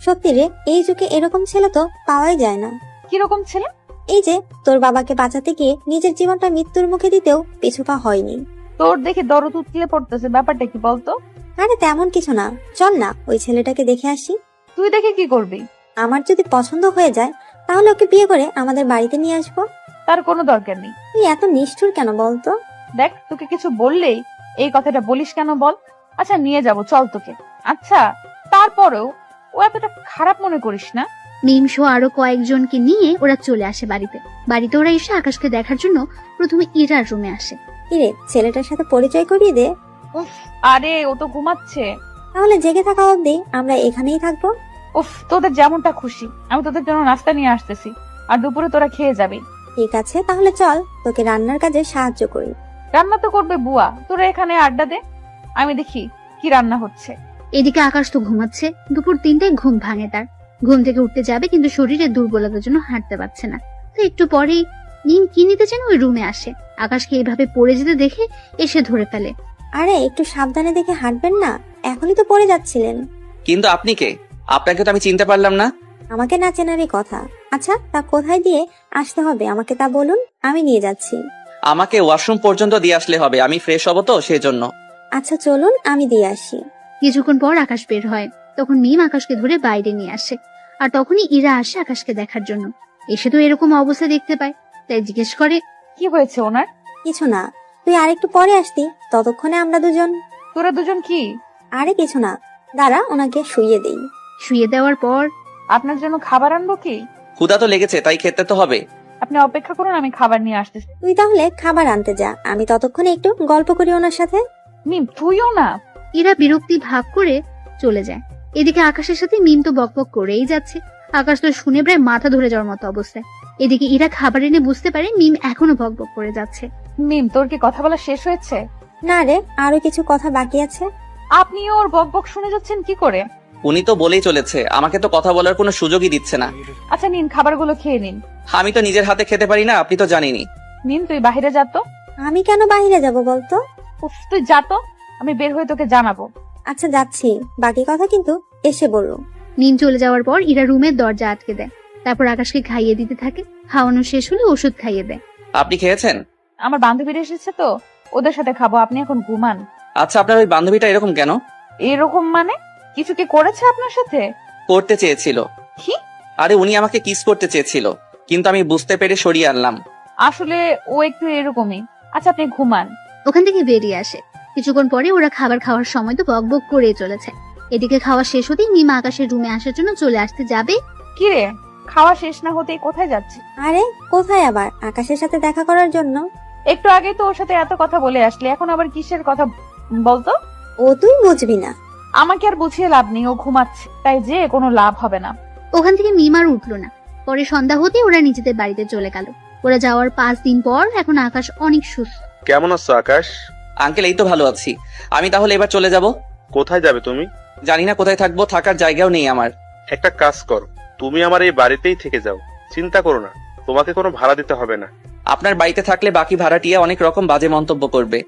সত্যি রে, এই যুগে এরকম ছেলে তো পাওয়াই যায় না। কিরকম ছেলে? এই যে তোর বাবাকে বাঁচাতে গিয়ে নিজের জীবনটা মৃত্যুর মুখে দিতেও পিছুপা হয়নি। তোর দেখে দরদ উতলে পড়তেছে, ব্যাপারটা কি বলতো? আরে তেমন কিছু না, চল না ওই ছেলেটাকে দেখে আসি। তুই দেখে কি করবি? আমার যদি পছন্দ হয়ে যায় তাহলে ওকে বিয়ে করে আমাদের বাড়িতে নিয়ে আসবো। তার কোনো দরকার নেই। তুই এত নিষ্ঠুর কেন বলতো? দেখ, তোকে কিছু বললেই এই কথাটা বলিস কেন বল? আচ্ছা নিয়ে যাব, চল তোকে। আচ্ছা তারপরেও ও এতটা খারাপ মনে করিস না। মিম সহ আরো কয়েকজনকে নিয়ে ওরা চলে আসে বাড়িতে। বাড়িতে ওরা এসে আকাশকে দেখার জন্য প্রথমে ইরার রুমে আসে। কিরে, ছেলেটার সাথে পরিচয় করিয়ে দে। উফ, আরে ও তো ঘুমাচ্ছে। তাহলে জেগে থাকা অবধি আমরা এখানেই থাকবো। উফ, তোদের যেমনটা খুশি, আমি তোদের জন্য নাস্তা নিয়ে আসতেছি, আর দুপুরে তোরা খেয়ে যাবি। ঠিক আছে, তাহলে চল তোকে রান্নার কাজে সাহায্য করি। রান্না তো করবে বুয়া, তোরা এখানে আড্ডা দে, আমি দেখি কি রান্না হচ্ছে। এদিকে আকাশ তো ঘুমাচ্ছে। দুপুর 3টায় ঘুম ভাঙে তার। ঘুম থেকে উঠতে যাবে, কিন্তু শরীরে দুর্বলতার জন্য হাঁটতে পারছে না। তো একটু পরেই নিম কি নিতে যেন ওই রুমে আসে। আকাশকে এইভাবে পড়ে যেতে দেখে এসে ধরে ফেলে। আরে একটু সাবধানে দেখে হাঁটবেন না, এখনই তো পড়ে যাচ্ছিলেন। কিন্তু আপনি কে? আপনাকে তো আমি চিনতে পারলাম না। আমাকে না চেনারই কথা। আচ্ছা, তা কোথায় দিয়ে আসতে হবে আমাকে তা বলুন, আমি নিয়ে যাচ্ছি। আমাকে ওয়াশরুম পর্যন্ত দিয়ে আসলে হবে, আমি ফ্রেশ হব তো সেজন্য। আচ্ছা চলুন, আমি দিয়ে আসি। কিছুক্ষণ পর আকাশ বের হয়। তখন মিম আকাশকে ধরে বাইরে নিয়ে আসে। আর তখনই ইরা আসে আকাশকে দেখার জন্য। এসে তো এরকম অবস্থা দেখতে পায়, তাই জিজ্ঞেস করে, কি হয়েছে ওনার? কিছু না, তুই আরেকটু পরে আসতি, ততক্ষণে আমরা দুজন। তোরা দুজন কি? আরে কিছু না, দাঁড়া ওনাকে শুইয়ে দেই। শুয়ে দেওয়ার পর, আপনার জন্য খাবার আনবো কি? ক্ষুধা তো লেগেছে, তাই খেতে তো হবে। আপনি অপেক্ষা করুন, আমি খাবার নিয়ে আসতেছি। তুই তাহলে খাবার আনতে যা, আমি ততক্ষণে একটু গল্প করি ওনার সাথে। মিম তুইও না। ইরা বিরক্তি ভাব করে চলে যায়। এদিকে আকাশের সাথে মিম তো বকবক করেই যাচ্ছে। আকাশ তো শুনে প্রায় মাথা ধরে যাওয়ার মতো অবস্থায়। এদিকে ইরা খাবার এনে বুঝতে পারে মিম এখনো বকবক করে যাচ্ছে। মিম, তোর কি কথা বলা শেষ হয়েছে? না রে, আরো কিছু কথা বাকি আছে। আপনিও ওর বকবক শুনে যাচ্ছেন কি করে? উনি তো বলেই চলেছে, আমাকে তো কথা বলার কোনো সুযোগই দিচ্ছে না। আচ্ছা নিন, খাবারগুলো খেয়ে নিন। আমি তো নিজের হাতে খেতে পারি না, আপনি তো জানেনই। নিন, তুই বাহিরে যা তো। আমি কেন বাইরে যাব বলতো? উফ, তুই যা তো, আমি বের হয়ে তোকে জানাবো। আচ্ছা যাচ্ছি, বাকি কথা কিন্তু এসে বলবো। মিম চলে যাওয়ার পর ইরা রুমের দরজা আটকে দেয়। তারপর আকাশকে খাইয়ে দিতে থাকে। খাওয়ানো শেষ হলে ওষুধ খাইয়ে দেয়। আপনি খেয়েছেন? আমার বান্ধবীরা এসেছে তো, ওদের সাথে খাবো, আপনি এখন ঘুমান। আচ্ছা, আপনার ওই বান্ধবীটা এরকম কেন? এরকম মানে? কিছু কি করেছে আপনার সাথে? করতে চেয়েছিল। কি? আরে উনি আমাকে কিস করতে চেয়েছিল, কিন্তু আমি বুঝতে পেরে সরিয়ে আনলাম। আসলে ও একটু এরকমই। আচ্ছা আপনি ঘুমান। ওখান থেকে বেরিয়ে আসে। কিছুক্ষণ পরে ওরা খাবার খাওয়ার সময় তো বকবক করেই চলেছে। এদিকে খাওয়া শেষ হতেই মিমা আকাশের রুমে আসার জন্য চলে আসতে যাবে। কি রে, খাওয়া শেষ না হতেই কোথায় যাচ্ছি? আরে কোথায় আবার? আকাশের সাথে দেখা করার জন্য। একটু আগে তো ওর সাথে এত কথা বলে আসলে, এখন আবার কিসের কথা বলতো? ও তুই বুঝবি না। আমাকে আর বুঝিয়ে লাভ নেই, ও ঘুমাচ্ছে, তাই যে কোনো লাভ হবে না। ওখান থেকে মিমার উঠলো না। পরে সন্ধ্যা হতে ওরা নিজেদের বাড়িতে চলে গেল। ওরা যাওয়ার 5 দিন পর এখন আকাশ অনেক সুস্থ। কেমন আছো আকাশ? আঙ্কেল, এই তো ভালো আছি। আমি তাহলে এবার চলে যাব। কোথায় যাবে তুমি? জানি না কোথায় থাকবো, থাকার জায়গাও নেই আমার। একটা কাজ করো, তুমি আমার এই বাড়িতেই থেকে যাও, চিন্তা করো না, তোমাকে কোনো ভাড়া দিতে হবে না। আপনার বাড়িতে থাকলে বাকি ভাড়াটিয়া অনেক রকম বাজে মন্তব্য করবে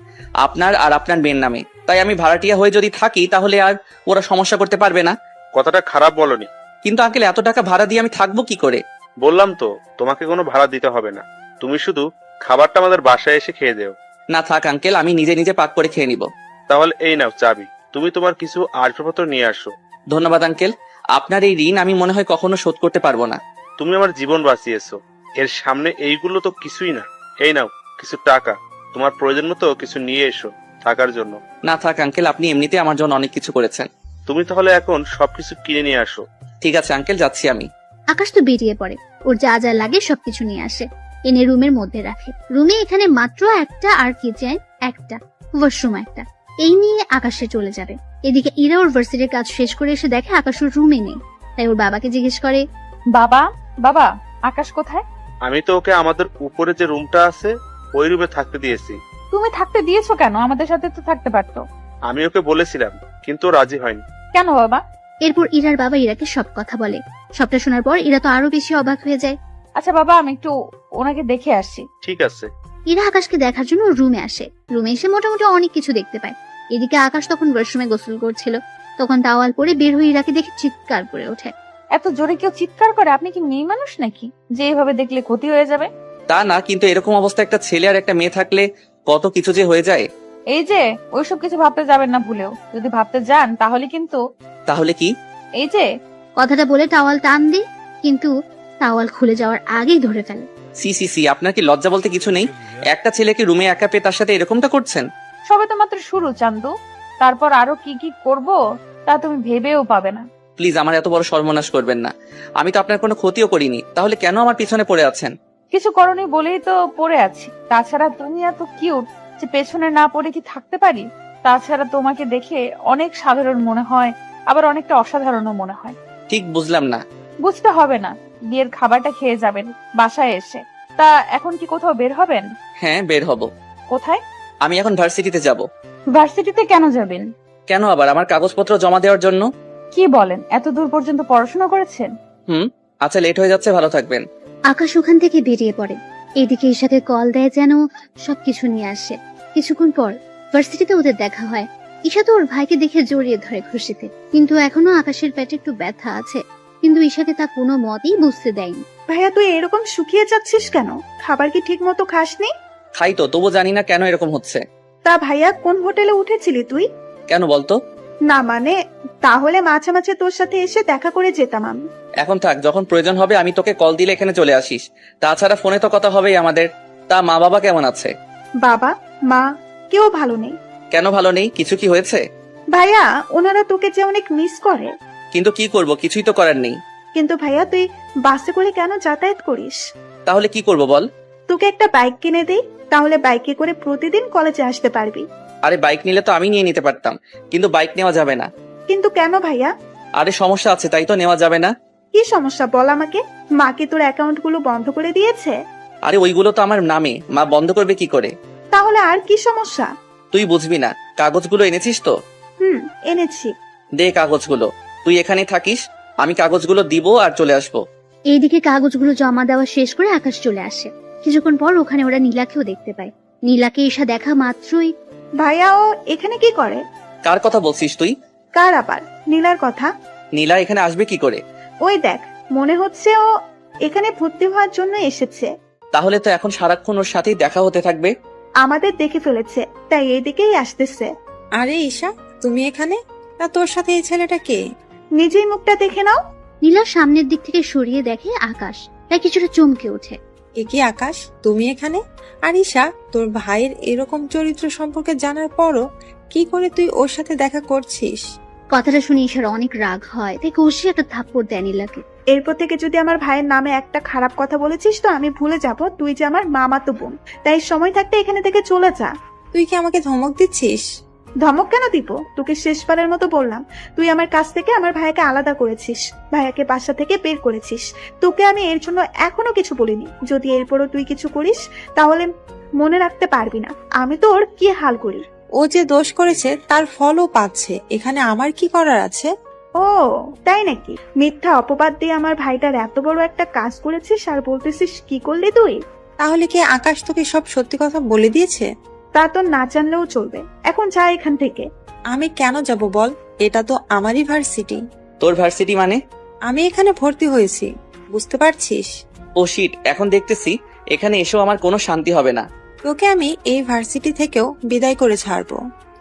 আপনার আর আপনার মেয়ের নামে। তাই আমি ভাড়াটিয়া হয়ে যদি থাকি তাহলে আর ওরা সমস্যা করতে পারবে না। কথাটা খারাপ বলনি। কিন্তু আঙ্কেল, এত টাকা ভাড়া দিয়ে আমি থাকবো কি করে? বললাম তো তোমাকে কোনো ভাড়া দিতে হবে না, তুমি শুধু খাবারটা আমাদের বাসায় এসে খেয়ে যেও। না থাক আঙ্কেল, আমি নিজে নিজে পাক করে খেয়ে নিব। তাহলে এই নাও চাবি, তুমি তোমার কিছু আসবাবপত্র নিয়ে আসো। ধন্যবাদ আঙ্কেল, আপনার এই ঋণ আমি মনে হয় কখনো শোধ করতে পারবো না। তুমি আমার জীবন বাঁচিয়েছো, এর সামনে এইগুলো তো কিছুই না। এই নাও কিছু টাকা, তোমার প্রয়োজন মতো কিছু নিয়ে এসো থাকার জন্য। না থাক আঙ্কেল, আপনি এমনিতে আমার জন্য অনেক কিছু করেছেন। তুমি তাহলে এখন সবকিছু কিনে নিয়ে আসো। ঠিক আছে আঙ্কেল, যাচ্ছি আমি। আকাশ তো বেরিয়ে পড়ে, ওর যা যা লাগে সবকিছু নিয়ে আসে, এনে রুমের মধ্যে রাখে। রুমে এখানে মাত্র একটা আর কিচেন একটা, ওয়াশরুম একটা, এই নিয়ে আকাশে চলে যাবে। এদিকে ইরা ওর ভার্সিটির কাজ শেষ করে এসে দেখে আকাশ ওর রুমে নেই, তাই ওর বাবাকে জিজ্ঞেস করে, বাবা বাবা, আকাশ কোথায়? আমি তো ওকে আমাদের উপরে যে রুমটা আছে ওই রুমে থাকতে দিয়েছি। তুমি থাকতে দিয়েছো কেন? আমাদের সাথে তো থাকতে পারতো। আমি ওকে বলেছিলাম কিন্তু ও রাজি হয়নি। কেন বাবা? এরপর ইরার বাবা ইরাকে সব কথা বলে। সবটা শোনার পর ইরা তো আরো বেশি অবাক হয়ে যায়। আচ্ছা বাবা, আমি একটু ওনাকে দেখে আসছি। ঠিক আছে। ইরা আকাশকে দেখার জন্য রুমে আসে। রুমে এসে মোটামুটি অনেক কিছু দেখতে পায়। এদিকে আকাশ তখন ওয়াশরুমে গোসল করছিল, তখন তাওয়াল পরে বের হয়ে ইরাকে দেখে চিৎকার করে ওঠে। এত জোরে কেউ চিৎকার করে? আপনি কি মেয়ে মানুষ নাকি যে এইভাবে দেখলে ক্ষতি হয়ে যাবে? তা না, কিন্তু এরকম অবস্থা একটা ছেলে আর একটা মেয়ে থাকলে কত কিছু যে হয়ে যায়। এই যে ওইসব কিছু ভাবতে যাবেন না ভুলেও, যদি ভাবতে যান তাহলে কিন্তু। তাহলে কি? এই যে কথাটা বলে টাওয়াল টান দিই, কিন্তু টাওয়াল খুলে যাওয়ার আগেই ধরে ফেলে। সি সি সি, আপনার কি লজ্জা বলতে কিছু নেই? একটা ছেলেকে রুমে একা পেয়ে তার সাথে এরকমটা করছেন? সবে তো মাত্র শুরু চান্দু, তারপর আরো কি কি করব তা তুমি ভেবেও পাবে না। প্লিজ আমার এত বড় সর্বনাশ করবেন না। আমি তো আপনার কোনো ক্ষতিও করিনি, তাহলে কেন আমার পিছনে পড়ে আছেন? কিছু করনি বলেই তো পড়ে আছি। তাছাড়া তুমি এত কিউট যে পেছনে না পড়ে কি থাকতে পারি? তাছাড়া তোমাকে দেখে অনেক সাধারণ মনে হয়, আবার অনেকটা অসাধারণও মনে হয়। ঠিক বুঝলাম না। বুঝতে হবে না, বিয়ের খাবারটা খেয়ে যাবেন বাসায় এসে। তা এখন কি কোথাও বের হবেন? হ্যাঁ, বের হব। কোথায়? আমি এখন ভার্সিটিতে যাব। ভার্সিটিতে কেন যাবেন? কেন আবার? আমার কাগজপত্র জমা দেওয়ার জন্য। কি বলেন, এত দূর পর্যন্ত পড়াশোনা করেছেন? আচ্ছা, লেট হয়ে যাচ্ছে, ভালো থাকবেন। আকাশ ওখান থেকে বেরিয়ে পড়ে। এদিকে ঈশাকে কল দেয় যেন সবকিছু নিয়ে আসে। কিছুক্ষণ পর ভার্সিটিতে ওদের দেখা হয়। ঈশা তো ওর ভাইকে দেখে জড়িয়ে ধরে খুশিতে, কিন্তু এখনো আকাশের পেটে একটু ব্যথা আছে, কিন্তু ঈশাকে তা কোনো মতেই বুঝতে দেয়নি। ভাইয়া তুই এরকম শুকিয়ে যাচ্ছিস কেন? খাবার কি ঠিক মতো খাসনি? খাই তো, তবু জানি না কেন এরকম হচ্ছে। তা ভাইয়া কোন হোটেলে উঠেছিলি তুই? কেন বলতো? না মানে, তাহলে মাঝে মাঝে তোর সাথে এসে দেখা করে যেতাম আমি। এখন থাক, যখন প্রয়োজন হবে আমি তোকে কল দিলে এখানে চলে আসিস। তাছাড়া ফোনে তো কথা হবেই আমাদের। তা মা বাবা কেমন আছে? বাবা মা কেউ ভালো নেই। কেন ভালো নেই? কিছু কি হয়েছে? ভাইয়া ওনারা তোকে যে অনেক মিস করে। কিন্তু কি করব, কিছুই তো করার নেই। কিন্তু ভাইয়া তুই বাসে করে কেন যাতায়াত করিস? তাহলে কি করব বল? তোকে একটা বাইক কিনে দেই, তাহলে বাইকে করে প্রতিদিন কলেজে আসতে পারবি। আরে বাইক নিলে তো আমি নিয়ে নিতে পারতাম, কিন্তু বাইক নেওয়া যাবে না। কিন্তু কেন ভাইয়া? আরে সমস্যা আছে, তাই তো নেওয়া যাবে না। কি সমস্যা বল আমাকে। মা কি তোর অ্যাকাউন্ট গুলো বন্ধ করে দিয়েছে? আরে ওইগুলো তো আমার নামে, মা বন্ধ করবে কি করে? তাহলে আর কি সমস্যা? তুই বুঝবি না। কাগজগুলো এনেছিস তো? এনেছি। দে কাগজগুলো। তুই এখানেই থাকিস, আমি কাগজগুলো দিব আর চলে আসবো। এইদিকে কাগজগুলো জমা দেওয়া শেষ করে আকাশ চলে আসে। কিছুক্ষণ পর ওখানে ওরা নীলাকেও দেখতে পায়। নীলাকে ঈশা দেখা মাত্রই, ভাইয়া ও এখানে কি করে? কার কথা বলছিস তুই? কার আবার? নীলার কথা। নীলা এখানে আসবে কি করে? ওই দেখ, মনে হচ্ছে ও এখানে ভর্তি হওয়ার জন্য এসেছে। তাহলে তো এখন সারাক্ষণ ওর সাথেই দেখা হতে থাকবে। আমাদের দেখে ফেলেছে, তাই এইদিকেই আসতেছে। আরে ঈশা, তুমি এখানে? তা তোর সাথে এই ছেলেটা কে? নিজেই মুখটা দেখে নাও। নীলা সামনের দিক থেকে সরিয়ে দেখে আকাশ, তাই কিছুটা চমকে ওঠে। এ কি আকাশ, তুমি এখানে? আর ঈশা, তোর ভাইয়ের এরকম চরিত্র সম্পর্কে জানার পরও কি করে তুই ওর সাথে দেখা করছিস? কথাটা শুনে ঈশার অনেক রাগ হয়, তাই কষিয়ে একটা থাপ্পড় দেয় নীলাকে। এরপর থেকে যদি আমার ভাইয়ের নামে একটা খারাপ কথা বলেছিস তো আমি ভুলে যাব তুই যে আমার মামাতো বোন। তাই সময় থাকতে এখানে থেকে চলে যা। তুই কি আমাকে ধমক দিচ্ছিস? ধমক কেন দিব? তোকে শেষবারের মতো বললাম, তুই আমার কাছ থেকে আমার ভাইয়াকে আলাদা করেছিস, ভাইয়াকে বাসা থেকে বের করেছিস। তোকে আমি এর জন্য এখনো কিছু বলিনি। যদি এরপরও তুই কিছু করিস তাহলে মনে রাখতে পারবি না আমি তোর কি হাল করি। ও যে দোষ করেছে তার ফলও পাচ্ছে, এখানে আমার কি করার আছে? ও তাই নাকি? মিথ্যা অপবাদ দিয়ে আমার ভাইটার এত বড় একটা কাজ করেছিস আর বলতেছিস কি করলি তুই? তাহলে কি আকাশ তোকে সব সত্যি কথা বলে দিয়েছে? তা তো না জানলেও চলবে। এখন যা এখান থেকে। আমি কেন যাব বল? এটা তো আমারই ভার্সিটি। তোর ভার্সিটি মানে? আমি এখানে ভর্তি হয়েছি, বুঝতে পারছিস? ও শিট, এখন দেখতেছি এখানে এসেও আমার কোনো শান্তি হবে না। তোকে আমি এই ভার্সিটি থেকেও বিদায় করে ছাড়বো।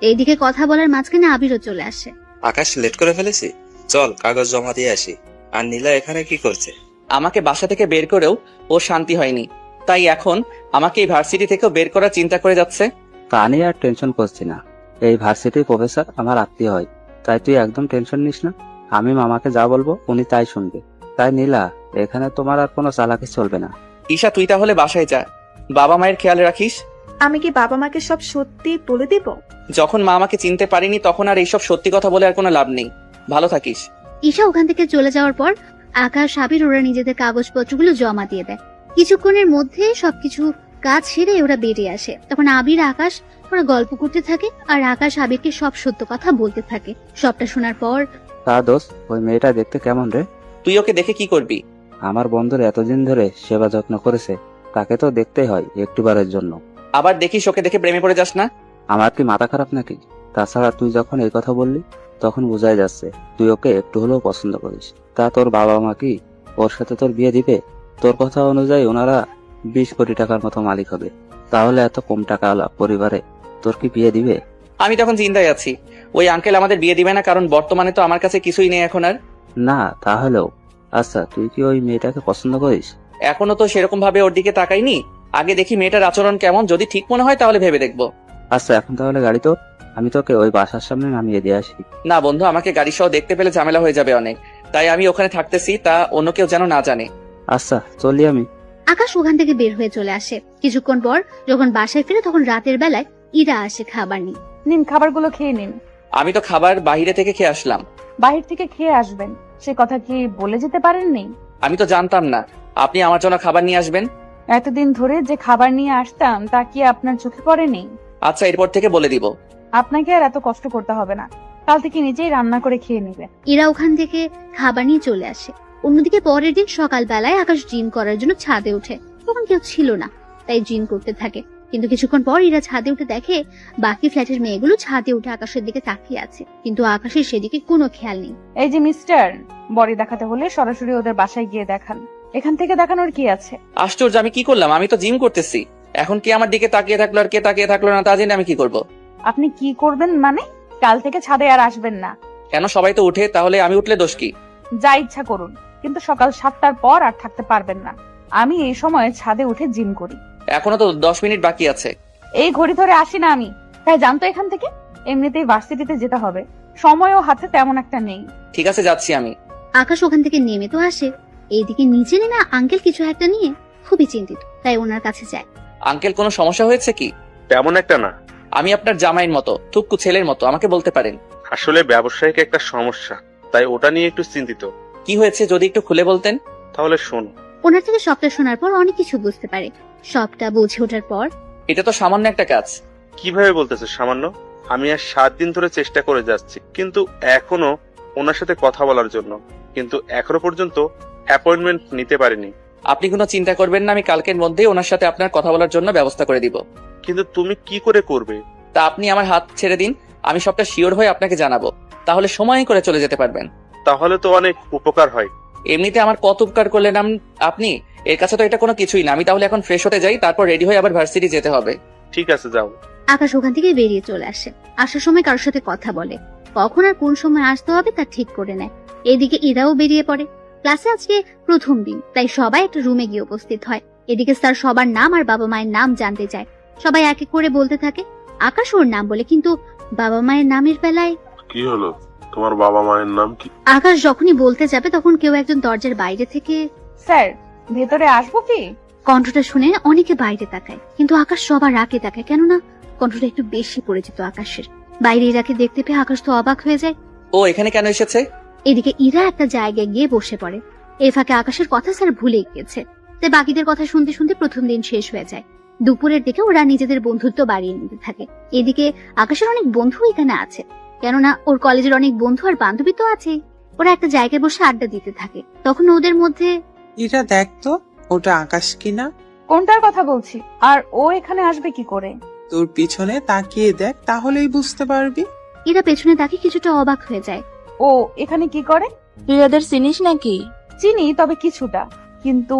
এইদিকে কথা বলার মাঝখানে আবিরও চলে আসে। আকাশ লেট করে ফেলেছি, চল কাগজ জমা দিয়ে আসি। আর নীলা এখানে কি করছে? আমাকে বাসা থেকে বের করেও ও শান্তি হয়নি, তাই এখন আমাকে এই ভার্সিটি থেকেও বের করার চিন্তা করে যাচ্ছে। তা নিয়ে আর টেনশন করছি না। এই ভার্সিটির প্রফেসর আমার আত্মীয় হয়, তাই তুই একদম টেনশন নিস না। আমি মামাকে যা বলবো উনি তাই শুনবে। তাই নীলা, এখানে তোমার আর কোনো চালাকি চলবে না। ঈশা, তুই তাহলে বাসায় যা, বাবা মায়ের খেয়াল রাখিস। আমি কি বাবা মাকে সব সত্যি বলে দিব? যখন মা আমাকে চিনতে পারিনি তখন আর এইসব সত্যি কথা বলে আর কোনো লাভ নেই। ভালো থাকিস। ঈশা ওখান থেকে চলে যাওয়ার পর আকাশ আবির ওরা নিজেদের কাগজপত্রগুলো জমা দিয়ে দেয়। কিছুক্ষণের মধ্যে সবকিছু কাজ সেরে ওরা বেরিয়ে আসে। তখন আবির আকাশ ওরা গল্প করতে থাকে আর আকাশ আবিরকে সব সত্য কথা বলতে থাকে। সবটা শোনার পর, তা দোস্ত, ওই মেয়েটা দেখতে কেমন রে? তুই ওকে দেখে কি করবি? আমার বন্ধুর এতদিন ধরে সেবা যত্ন করেছে, তাকে তো দেখতেই হয় একটিবারের জন্য। আবার দেখিস ওকে দেখে প্রেমে পড়ে যাস না। আমার কি মাথা খারাপ নাকি? তাছাড়া তুই যখন এই কথা বললি তখন বোঝাই যাচ্ছে তুই ওকে একটু হলেও পছন্দ করিস। তা তোর বাবা মা কি ওর সাথে তোর বিয়ে দিবে? তোর কথা অনুযায়ী ওনারা 20 কোটি টাকার মতো মালিক হবে, তাহলে এত কম টাকাওয়ালা পরিবারে তোর কি বিয়ে দিবে? আমি তখন চিন্তায় আছি, ওই আঙ্কেল আমাদের বিয়ে দিবে না, কারণ বর্তমানে তো আমার কাছে কিছুই নেই এখন আর। না তাহলেও আচ্ছা, তুই কি ওই মেয়েটাকে পছন্দ করিস? এখনো তো সেরকম ভাবে ওর দিকে তাকাইনি, আগে দেখি মেয়েটার আচরণ কেমন, যদি ঠিক মনে হয় তাহলে ভেবে দেখবো। আচ্ছা, এখন তাহলে গাড়ি তো আমি তোকে ওই বাসার সামনে নামিয়ে দিয়ে আসি। না বন্ধু, আমাকে গাড়ি সহ দেখতে পেলে ঝামেলা হয়ে যাবে অনেক, তাই আমি ওখানে থাকতেছি, তা অন্য কেউ যেন না জানে। আচ্ছা চলি আমি। আকাশ ওখান থেকে বের হয়ে চলে আসে। কিছুক্ষণ পর যখন বাসায় ফিরে তখন রাতের বেলায় ইরা আসে খাবার নিয়ে। নিন, খাবারগুলো খেয়ে নিন। আমি তো খাবার বাইরে থেকে খেয়ে আসলাম। বাহির থেকে খেয়ে আসবেন সে কথা কি বলে যেতে পারেননি? আমি তো জানতাম না আপনি আমার জন্য খাবার নিয়ে আসবেন। এতদিন ধরে যে খাবার নিয়ে আসতাম তা কি আপনার চোখে পড়েনি? আচ্ছা, এরপর থেকে বলে দিব। আপনাকে আর এত কষ্ট করতে হবে না, কাল থেকে নিজেই রান্না করে খেয়ে নেবে। ইরা ওখান থেকে খাবার নিয়ে চলে আসে। অন্যদিকে পরের দিন সকালবেলায় আকাশ জিম করার জন্য ছাদে ওঠে। তখন কেউ ছিল না, তাই জিম করতে থাকে। কিন্তু কিছুক্ষণ পর ইরা ছাদে উঠে দেখে বাকি ফ্ল্যাটের মেয়েগুলো ছাদে উঠে আকাশের দিকে তাকিয়ে আছে, কিন্তু আকাশের সেদিকে কোনো খেয়াল নেই। এই যে মিস্টার, বডি দেখাতে হলে সরাসরি ওদের বাসায় গিয়ে দেখান, এখান থেকে দেখানোর কি আছে? আশ্চর্য, আমি কি করলাম? আমি তো জিম করতেছি। এখন কি আমার দিকে তাকিয়ে থাকলো আর কে তাকিয়ে থাকলো না তা জেনে আমি কি করব? আপনি কি করবেন মানে? কাল থেকে ছাদে আর আসবেন না। কেন? সবাই তো উঠে, তাহলে আমি উঠলে দোষ কি? যা ইচ্ছা করুন, কিন্তু সকাল 7টার পর আর থাকতে পারবেন না। আমি এই সময় ছাদে উঠে জিম করি। এখনো তো 10 মিনিট বাকি আছে। এই ঘড়ি ধরে আসি না আমি, তাই জানতো এখান থেকে। এমনিতেই ভার্সিটিতে যেতে হবে, সময়ও হাতে তেমন একটা নেই। ঠিক আছে, যাচ্ছি আমি। আকাশ ওখান থেকে নেমে তো আসে, এইদিকে নিচে নেমে আঙ্কেল কিছু একটা নিয়ে খুবই চিন্তিত, তাই ওনার কাছে যায়। আঙ্কেল, কোনো সমস্যা হয়েছে কি? তেমন একটা না। আমি আপনার জামাইয়ের মতো, থুকু ছেলের মতো, আমাকে বলতে পারেন। আসলে ব্যবসায়িক একটা সমস্যা, তাই ওটা নিয়ে একটু চিন্তিত। কি হয়েছে যদি একটু খুলে বলতেন? তাহলে শোনো। ওনার থেকে সবটা শোনার পর অনেক কিছু বুঝতে পারে। সবটা বুঝে ওঠার পর, এটা তো সামান্য একটা কাজ। কিভাবে বলতেছে সামান্য? আমি আর 7 দিন ধরে চেষ্টা করে যাচ্ছি, কিন্তু এখনো ওনার সাথে কথা বলার জন্য, কিন্তু এখনো পর্যন্ত অ্যাপয়েন্টমেন্ট নিতে পারিনি। আপনি কোনো চিন্তা করবেন না, আমি কালকের মধ্যেই ওনার সাথে আপনার কথা বলার জন্য ব্যবস্থা করে দিব। কিন্তু তুমি কি করে করবে? তা আপনি আমার হাত ছেড়ে দিন, আমি সবটা শিওর হয়ে আপনাকে জানাবো, তাহলে সময় করে চলে যেতে পারবেন। তাহলে তো অনেক উপকার হয়। এমনিতে আমার কত উপকার করলেন আপনি, এর কাছে তো এটা কোনো কিছুই না। আমি তাহলে এখন ফ্রেশ হতে যাই, তারপর রেডি হয়ে আবার ভার্সিটি যেতে হবে। ঠিক আছে, যাও। আকাশ ওখান থেকে বেরিয়ে চলে আসে। আসার সময় কারোর সাথে কথা বলে, কখন আর কোন সময় আসতে হবে তা ঠিক করে নেয়। এদিকে ইরাও বেরিয়ে পড়ে। ক্লাসে আজকে প্রথম দিন, তাই সবাই একটা রুমে গিয়ে উপস্থিত হয়। এদিকে স্যার সবার নাম আর বাবা মায়ের নাম জানতে চায়। সবাই এক এক করে বলতে থাকে। আকাশ ওর নাম বলে, কিন্তু বাবা মায়ের নামের বেলায় কি হলো? তোমার বাবা মায়ের নাম কি? আকাশ যখনই বলতে যাবে তখন কেউ একজন দরজার বাইরে থেকে, স্যার ভেতরে আসবো কি? কণ্ঠটা শুনে অনেকে বাইরে তাকায়, কিন্তু আকাশ সবার আগে তাকায়, কেননা কণ্ঠটা একটু বেশি পরিচিত আকাশের। বাইরে ইরাকে দেখতে পেয়ে আকাশ তো অবাক হয়ে যায়। ও এখানে কেন এসেছে? এদিকে ইরা একটা জায়গায় গিয়ে বসে পড়ে। এই ফাঁকে আকাশের কথা স্যার ভুলে গিয়েছে, তাই বাকিদের কথা শুনতে শুনতে প্রথম দিন শেষ হয়ে যায়। দুপুরের দিকে ওরা নিজেদের বন্ধুত্ব বাড়িয়ে নিতে থাকে। এদিকে আকাশের অনেক বন্ধু এখানে আছে, কেননা ওর কলেজের অনেক বন্ধু আর বান্ধবী তো আছে। ওরা একটা জায়গায় বসে আড্ডা দিতে থাকে। তখন ওদের মধ্যে, ইরা দেখ তো, ওটা আকাশ কিনা? কোনটার কথা বলছি? আর ও এখানে আসবে কি করে? তোর পিছনে তাকিয়ে দেখ, তাহলেই বুঝতে পারবি। ইরা পেছনে তাকে কিছুটা অবাক হয়ে যায়। ও এখানে কি করে? তুই ওদের চিনিস নাকি? চিনি, তবে কিছুটা। কিন্তু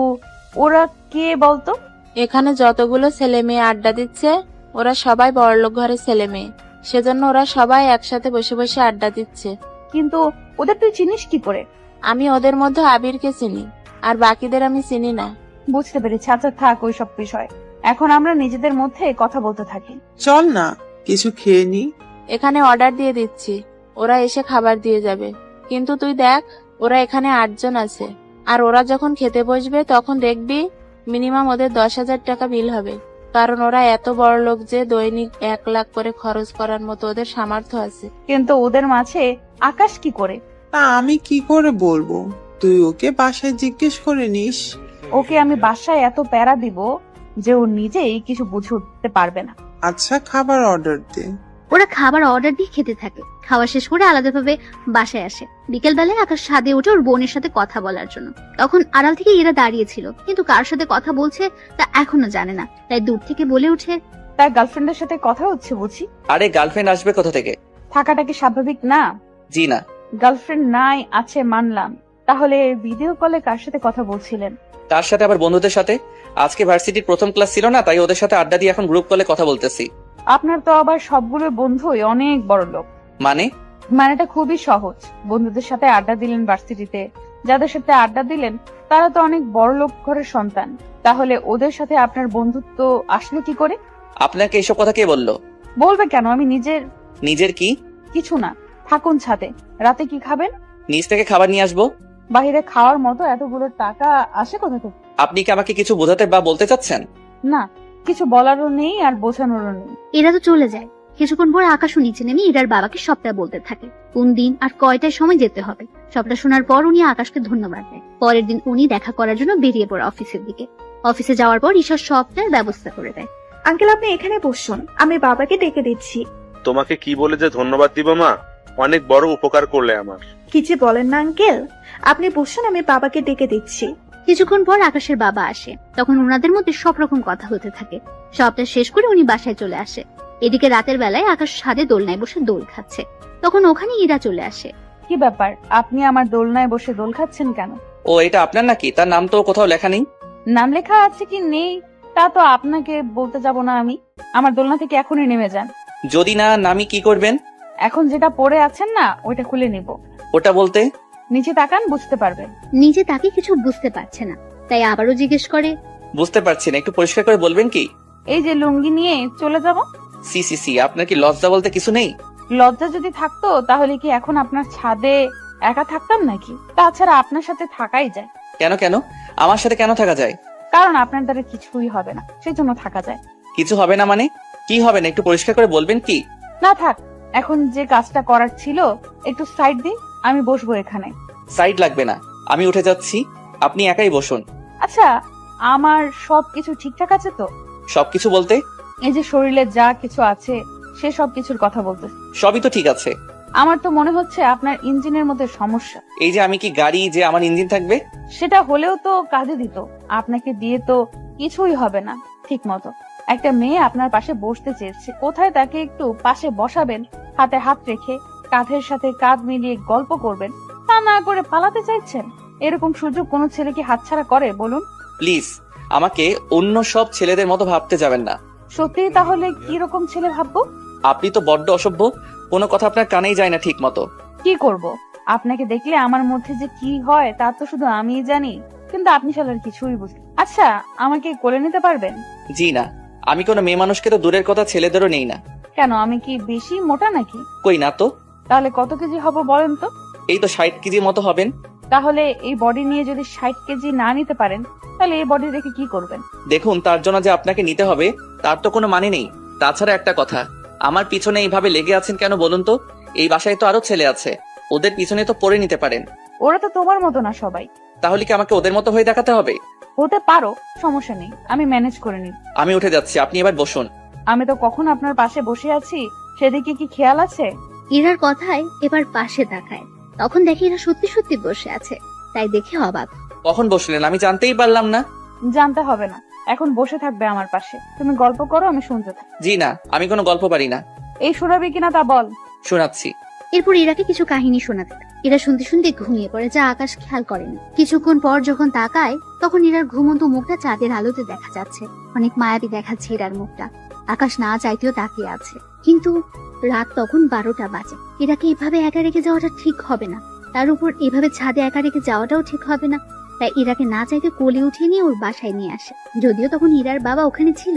ওরা কে বলতো? এখানে যতগুলো ছেলে মেয়ে আড্ডা দিচ্ছে ওরা সবাই বড়লোক ঘরের ছেলে মেয়ে, সেজন্য ওরা সবাই একসাথে বসে বসে আড্ডা দিচ্ছে। কিন্তু ওদের তুই চিনিস কি করে? আমি ওদের মধ্যে আবিরকে চিনি, আর বাকিদের আমি চিনি না। বুঝতে পেরেছি। আচ্ছা থাক ওই সব বিষয়, এখন আমরা নিজেদের মধ্যে কথা বলতে থাকি। চল না কিছু খেয়ে নি। এখানে অর্ডার দিয়ে দিচ্ছি, ওরা এসে খাবার দিয়ে যাবে। কিন্তু তুই দেখ, ওরা এখানে 8 জন আছে, আর ওরা যখন খেতে বসবে তখন দেখবি মিনিমাম ওদের 10,000 টাকা বিল হবে, কারণ ওরা এত বড় লোক যে দৈনিক 1 লাখ করে খরচ করার মতো ওদের সামর্থ্য আছে। কিন্তু ওদের মাঝে আকাশ কি করে? তা আমি কি করে বলবো, তুই ওকে বাসায় জিজ্ঞেস করে নিস। ওকে আমি বাসায় এত প্যারা দিব যে ও নিজেই কিছু বুঝে উঠতে পারবে না। আচ্ছা খাবার অর্ডার দে। ওরা খাবার অর্ডার দিয়ে খেতে থাকে। খাওয়া শেষ করে আলাদাভাবে বাসায় আসে। বিকেল বেলায় আকাশ ছাদে উঠে ওর বোনের সাথে কথা বলার জন্য। তখন আড়াল থেকে এরা দাঁড়িয়েছিল, কিন্তু কার সাথে কথা বলছে তা এখনো জানে না, তাই দূর থেকে বলে উঠে, তার গার্লফ্রেন্ডের সাথে কথা হচ্ছে বুঝি? আরে গার্লফ্রেন্ড আসবে কোথা থেকে? থাকাটা কি স্বাভাবিক না? জি না। গার্লফ্রেন্ড নাই আছে মানলাম, তাহলে ভিডিও কলে কার সাথে কথা বলছিলেন? তার সাথে আবার বন্ধুদের সাথে। আজকে ভার্সিটির প্রথম ক্লাস ছিল না, তাই ওদের সাথে আড্ডা দিয়ে এখন গ্রুপ কলে কথা বলতেছি। আপনার তো আবার সবগুলো বন্ধুই অনেক বড় লোক। মানেটা খুবই সহজ, বন্ধুদের সাথে আড্ডা দিলেন ভার্সিটিতে, যাদের সাথে আড্ডা দিলেন তারা তো অনেক বড় লোক ঘরের সন্তান, তাহলে ওদের সাথে আপনার বন্ধুত্ব আসলো কি করে? আপনাকে এসব কথা কে বললো? বলবে কেন, আমি নিজের কি? কিছু না, থাকুন ছাদে। রাতে কি খাবেন? নিচ থেকে খাবার নিয়ে আসবো। বাইরে খাওয়ার মতো এতগুলো টাকা আসে কোথা থেকে? আপনি কি আমাকে কিছু বোঝাতে বা বলতে চাচ্ছেন? না, কিছু বলারও নেই আর বোঝানোরও নেই। এরা তো চলে যায়। কিছুক্ষণ পর আকাশও নিচে নেমে ইরার বাবাকে সবটা বলতে থাকে, কোন দিন আর কয়টায় সময় যেতে হবে। সবটা শোনার পর উনি আকাশকে ধন্যবাদ দেয়। পরের দিন উনি দেখা করার জন্য বেরিয়ে পড়ে অফিসের দিকে। অফিসে যাওয়ার পর ঈশা সবটার ব্যবস্থা করে দেয়। আঙ্কেল আপনি এখানে বসুন, আমি বাবাকে ডেকে দিচ্ছি। তোমাকে কি বলে যে ধন্যবাদ দিব মা, অনেক বড় উপকার করলে আমার। কি যে বলেন না আঙ্কেল, আপনি বসুন, আমি বাবাকে ডেকে দিচ্ছি। কিছুক্ষণ পর আকাশের বাবা আসে। তখন ওনাদের মধ্যে সব রকম কথা হতে থাকে। সবটা শেষ করে উনি বাসায় চলে আসে। এদিকে রাতের বেলায় আকাশ ছাদে দোলনায় বসে দোল খাচ্ছে। তখন ওখানে ইরা চলে আসে। কি ব্যাপার, আপনি আমার দোলনায় বসে দোল খাচ্ছেন কেন? ও এটা আপনার নাকি? তার নাম তো কোথাও লেখা নেই। নাম লেখা আছে কি নেই তা তো আপনাকে বলতে যাব না আমি। আমার দোলনা থেকে এখনই নেমে যান। যদি না নামি কি করবেন? এখন যেটা পরে আছেন না ওইটা খুলে নিব। ওটা বলতে? নিচে তাকান, বুঝতে পারবেন। নিজে তাকে কিছু বুঝতে পারছে না, তাই আবারও জিজ্ঞেস করে, বুঝতে পারছি না, একটু পরিষ্কার করে বলবেন কি? এই যে লুঙ্গি নিয়ে চলে যাব। সি সি সি, আপনার কি লজ্জা বলতে কিছু নেই? লজ্জা যদি থাকতো তাহলে কি এখন আপনার ছাদে একা থাকতাম নাকি? তাছাড়া আপনার সাথে থাকাই যায়। কেন কেন? আমার সাথে কেন থাকা যায়? কারণ আপনার দ্বারা কিছুই হবে না, সেই জন্য থাকা যায়। কিছু হবে না মানে? কি হবে না একটু পরিষ্কার করে বলবেন কি? না থাক, এখন যে কাজটা করার ছিল একটু সাইড দিন, আমি বসবো এখানে। সাইড লাগবে না, আমি উঠে যাচ্ছি, আপনি একাই বসুন। আচ্ছা, আমার সবকিছু ঠিকঠাক আছে তো? সবকিছু বলতে? এই যে শরীরে যা কিছু আছে সে সবকিছুর কথা বলতে। সবই তো ঠিক আছে। আমার তো মনে হচ্ছে আপনার ইঞ্জিনের মধ্যে সমস্যা। এই যে আমি কি গাড়ি যে আমার ইঞ্জিন থাকবে? সেটা হলেও তো কাজে দিত। আপনাকে দিয়ে তো কিছুই হবে না ঠিক মতো। একটা মেয়ে আপনার পাশে বসতে চেয়েছে, কোথায় তাকে একটু পাশে বসাবেন, হাতে হাত রেখে কাঁধের সাথে কাঁধ মিলিয়ে গল্প করবেন, তা না করে পালাতে চাইছেন। এরকম সুযোগ কোনো ছেলে কি হাতছাড়া করে বলুন? প্লিজ আমাকে অন্য সব ছেলেদের মতো ভাবতে যাবেন না। সত্যি তাহলে কি রকম ছেলে ভাববো? আপনি তো বড্ড অসভ্য, কোনো কথা আপনার কানেই যায় না ঠিক মতো। কি করব, আপনাকে দেখলে আমার মধ্যে যে কি হয় তা তো শুধু আমিই জানি, কিন্তু আপনি শালার কিছুই বুঝলেন। আচ্ছা, আমাকে কোলে নিতে পারবেন? জি না, আমি কোনো মেয়ে মানুষকে তো দূরের কথা ছেলেদেরও নেই না। কেন, আমি কি বেশি মোটা নাকি? কই না তো। তাহলে কত কেজি হব বলেন তো? এই তো 60 কেজি মতো হবেন। তাহলে এই বডি নিয়ে যদি 60 কেজি না নিতে পারেন তাহলে এই বডি রেখে কি করবেন? দেখুন, তার জন্য যে আপনাকে নিতে হবে তার তো কোনো মানে নেই। তাছাড়া একটা কথা, আমার পিছনে এইভাবে লেগে আছেন কেন বলুন তো? এই বাসায় তো আরো ছেলে আছে, ওদের পিছনে তো পড়ে নিতে পারেন। ওরা তো তোমার মতো না সবাই। তাহলে কি আমাকে ওদের মতো হয়ে দেখাতে হবে? হতে পারো, সমস্যা নেই, আমি ম্যানেজ করে নিব। আমি উঠে যাচ্ছি, আপনি এবার বসুন। আমি তো কখন আপনার পাশে বসে আছি সেদিকে কি খেয়াল আছে? ইরার কথায় এবার পাশে তাকায়। তখন দেখি ইরা সত্যি সত্যি বসে আছে, তাই দেখে অবাক। কখন বসলেন আমি জানতেই পারলাম না। জানতে হবে না, এখন বসে থাকবে আমার পাশে। তুমি গল্প করো, আমি শুনতে থাকি। জি না, আমি কোনো গল্প পারি না। এই শোনাবি কিনা তা বল। শোনাচ্ছি। এরপর ইরাকে কিছু কাহিনী শোনাতে থাকে। এরা শুনতে শুনতে ঘুমিয়ে পড়ে, যা আকাশ খেয়াল করেনি। কিছুক্ষণ পর যখন তাকায় তখন ইরার ঘুমন্ত মুখটা চাঁদের আলোতে দেখা যাচ্ছে। অনেক মায়াবী দেখাচ্ছে ইরার মুখটা। আকাশ না চাইতেও তাকিয়ে আছে, কিন্তু রাত তখন 12টা বাজে। ইরাকে এভাবে একা রেখে যাওয়াটা ঠিক হবে না, তার উপর এভাবে ছাদে একা রেখে যাওয়াটাও ঠিক হবে না। তাই ইরাকে না চাইতে কোলে উঠিয়ে নিয়ে ওর বাসায় নিয়ে আসে। যদিও তখন ইরার বাবা ওখানে ছিল,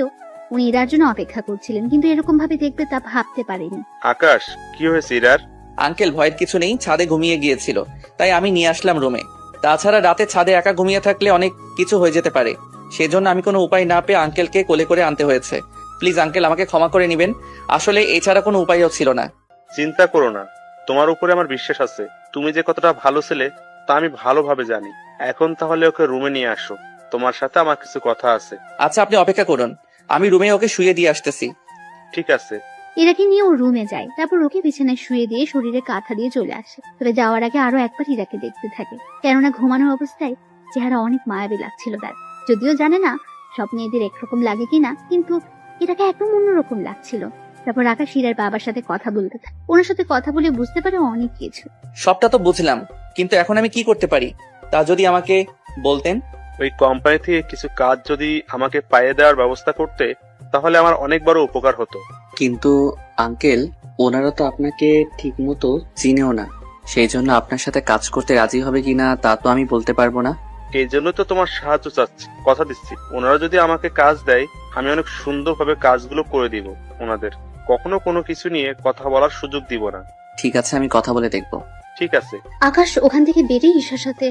উনি ইরার জন্য অপেক্ষা করছিলেন, কিন্তু এরকম ভাবে দেখবে তা ভাবতে পারেনি। আকাশ, কি হয়েছে ইরার? আঙ্কেল, ভয়ের কিছু নেই, ছাদে ঘুমিয়ে গিয়েছিল, তাই আমি নিয়ে আসলাম রুমে। তাছাড়া রাতে ছাদে একা ঘুমিয়ে থাকলে অনেক কিছু হয়ে যেতে পারে, সেজন্য আমি কোনো উপায় না পেয়ে আঙ্কেলকে কোলে করে আনতে হয়েছে। প্লিজ আঙ্কেল, আমাকে ক্ষমা করে নেবেন, আসলে এছাড়া কোনো উপায়ও ছিল না। চিন্তা করো না, তোমার উপরে আমার বিশ্বাস আছে। তুমি যে কতটা ভালো ছেলে তা আমি ভালোভাবে জানি। এখন তাহলে ওকে রুমে নিয়ে আসো, তোমার সাথে আমার কিছু কথা আছে। আচ্ছা, আপনি অপেক্ষা করুন, আমি রুমে ওকে শুয়ে দিয়ে আসতেছি। ঠিক আছে। ইরাকে নিয়ে ও রুমে যায়, তারপর ওকে বিছানায় শুয়ে দিয়ে শরীরে কাঁথা দিয়ে চলে আসে। তবে যাওয়ার আগে আরো একবার ইরাকে দেখতে থাকে, কেননা ঘুমানোর অবস্থায় চেহারা অনেক মায়াবী লাগছিল তার। যদিও জানে না স্বপ্নে এদের একরকম লাগে কিনা, কিন্তু ইরাকে একদম অন্যরকম লাগছিল। তারপর আকাশ ইরার বাবার সাথে কথা বলতে থাকে। ওনার সাথে কথা বলে বুঝতে পারে অনেক কিছু। সবটা তো বুঝলাম, কিন্তু এখন আমি কি করতে পারি তা যদি আমাকে বলতেন। ওই কোম্পানি থেকে কিছু কাজ যদি আমাকে পাইয়ে দেওয়ার ব্যবস্থা করতে, তাহলে আমার অনেক বড় উপকার হতো। কিন্তু আঙ্কেল, ওনারা তো আপনাকে ঠিক মতো চিনেও না, সেই জন্য আপনার সাথে কাজ করতে রাজি হবে কিনা তা তো আমি বলতে পারবো না। এই জন্য তো তোমার সাহায্য চাচ্ছি, কথা দিচ্ছি। ওনারা যদি আমাকে কাজ দেয়, আমি অনেক সুন্দরভাবে কাজগুলো করে দিব ওনাদের। কখনো কোনো কিছু নিয়ে কথা বলার সুযোগ দিব না। ঠিক আছে, আমি কথা বলে দেখবো। ঠিক আছে। আকাশ ওখান থেকে বেরিয়ে ঈশার সাথে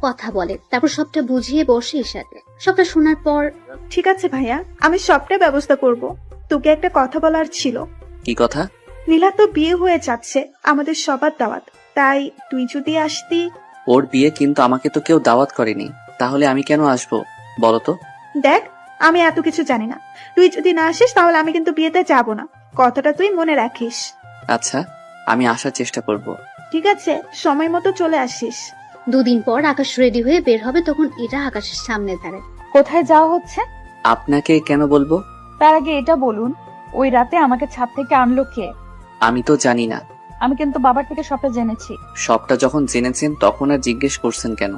কথা বলে, তারপর সবটা বুঝিয়ে বসে ঈশাকে। সবটা শোনার পর, ঠিক আছে ভাইয়া, আমি সবটাই ব্যবস্থা করব। তোকে একটা কথা বলার ছিল। কি কথা? নীলা তো বিয়ে হয়ে যাচ্ছে, আমাদের সবার দাওয়াত, তাই তুই যদি আসতি। ওর বিয়ে, কিন্তু আমাকে তো কেউ দাওয়াত করেনি, তাহলে আমি কেন আসবো বলো তো? দেখ, আমি এত কিছু জানি না, তুই যদি না আসিস তাহলে আমি কিন্তু বিয়েতে যাব না, কথাটা তুই মনে রাখিস। আচ্ছা, আমি আসার চেষ্টা করব। ঠিক আছে, সময় মতো চলে আসিস। 2 দিন পর আকাশ রেডি হয়ে বের হবে, তখন এরা আকাশের সামনে দাঁড়ায়। কোথায় যাওয়া হচ্ছে? আপনাকে কেন বলবো? তার আগে এটা বলুন, ওই রাতে আমাকে ছাদ থেকে আনলো কে? আমি তো জানি না। আমি কিন্তু বাবার থেকে সবটা জেনেছি। সবটা যখন জেনেছেন তখন আর জিজ্ঞেস করছেন কেন?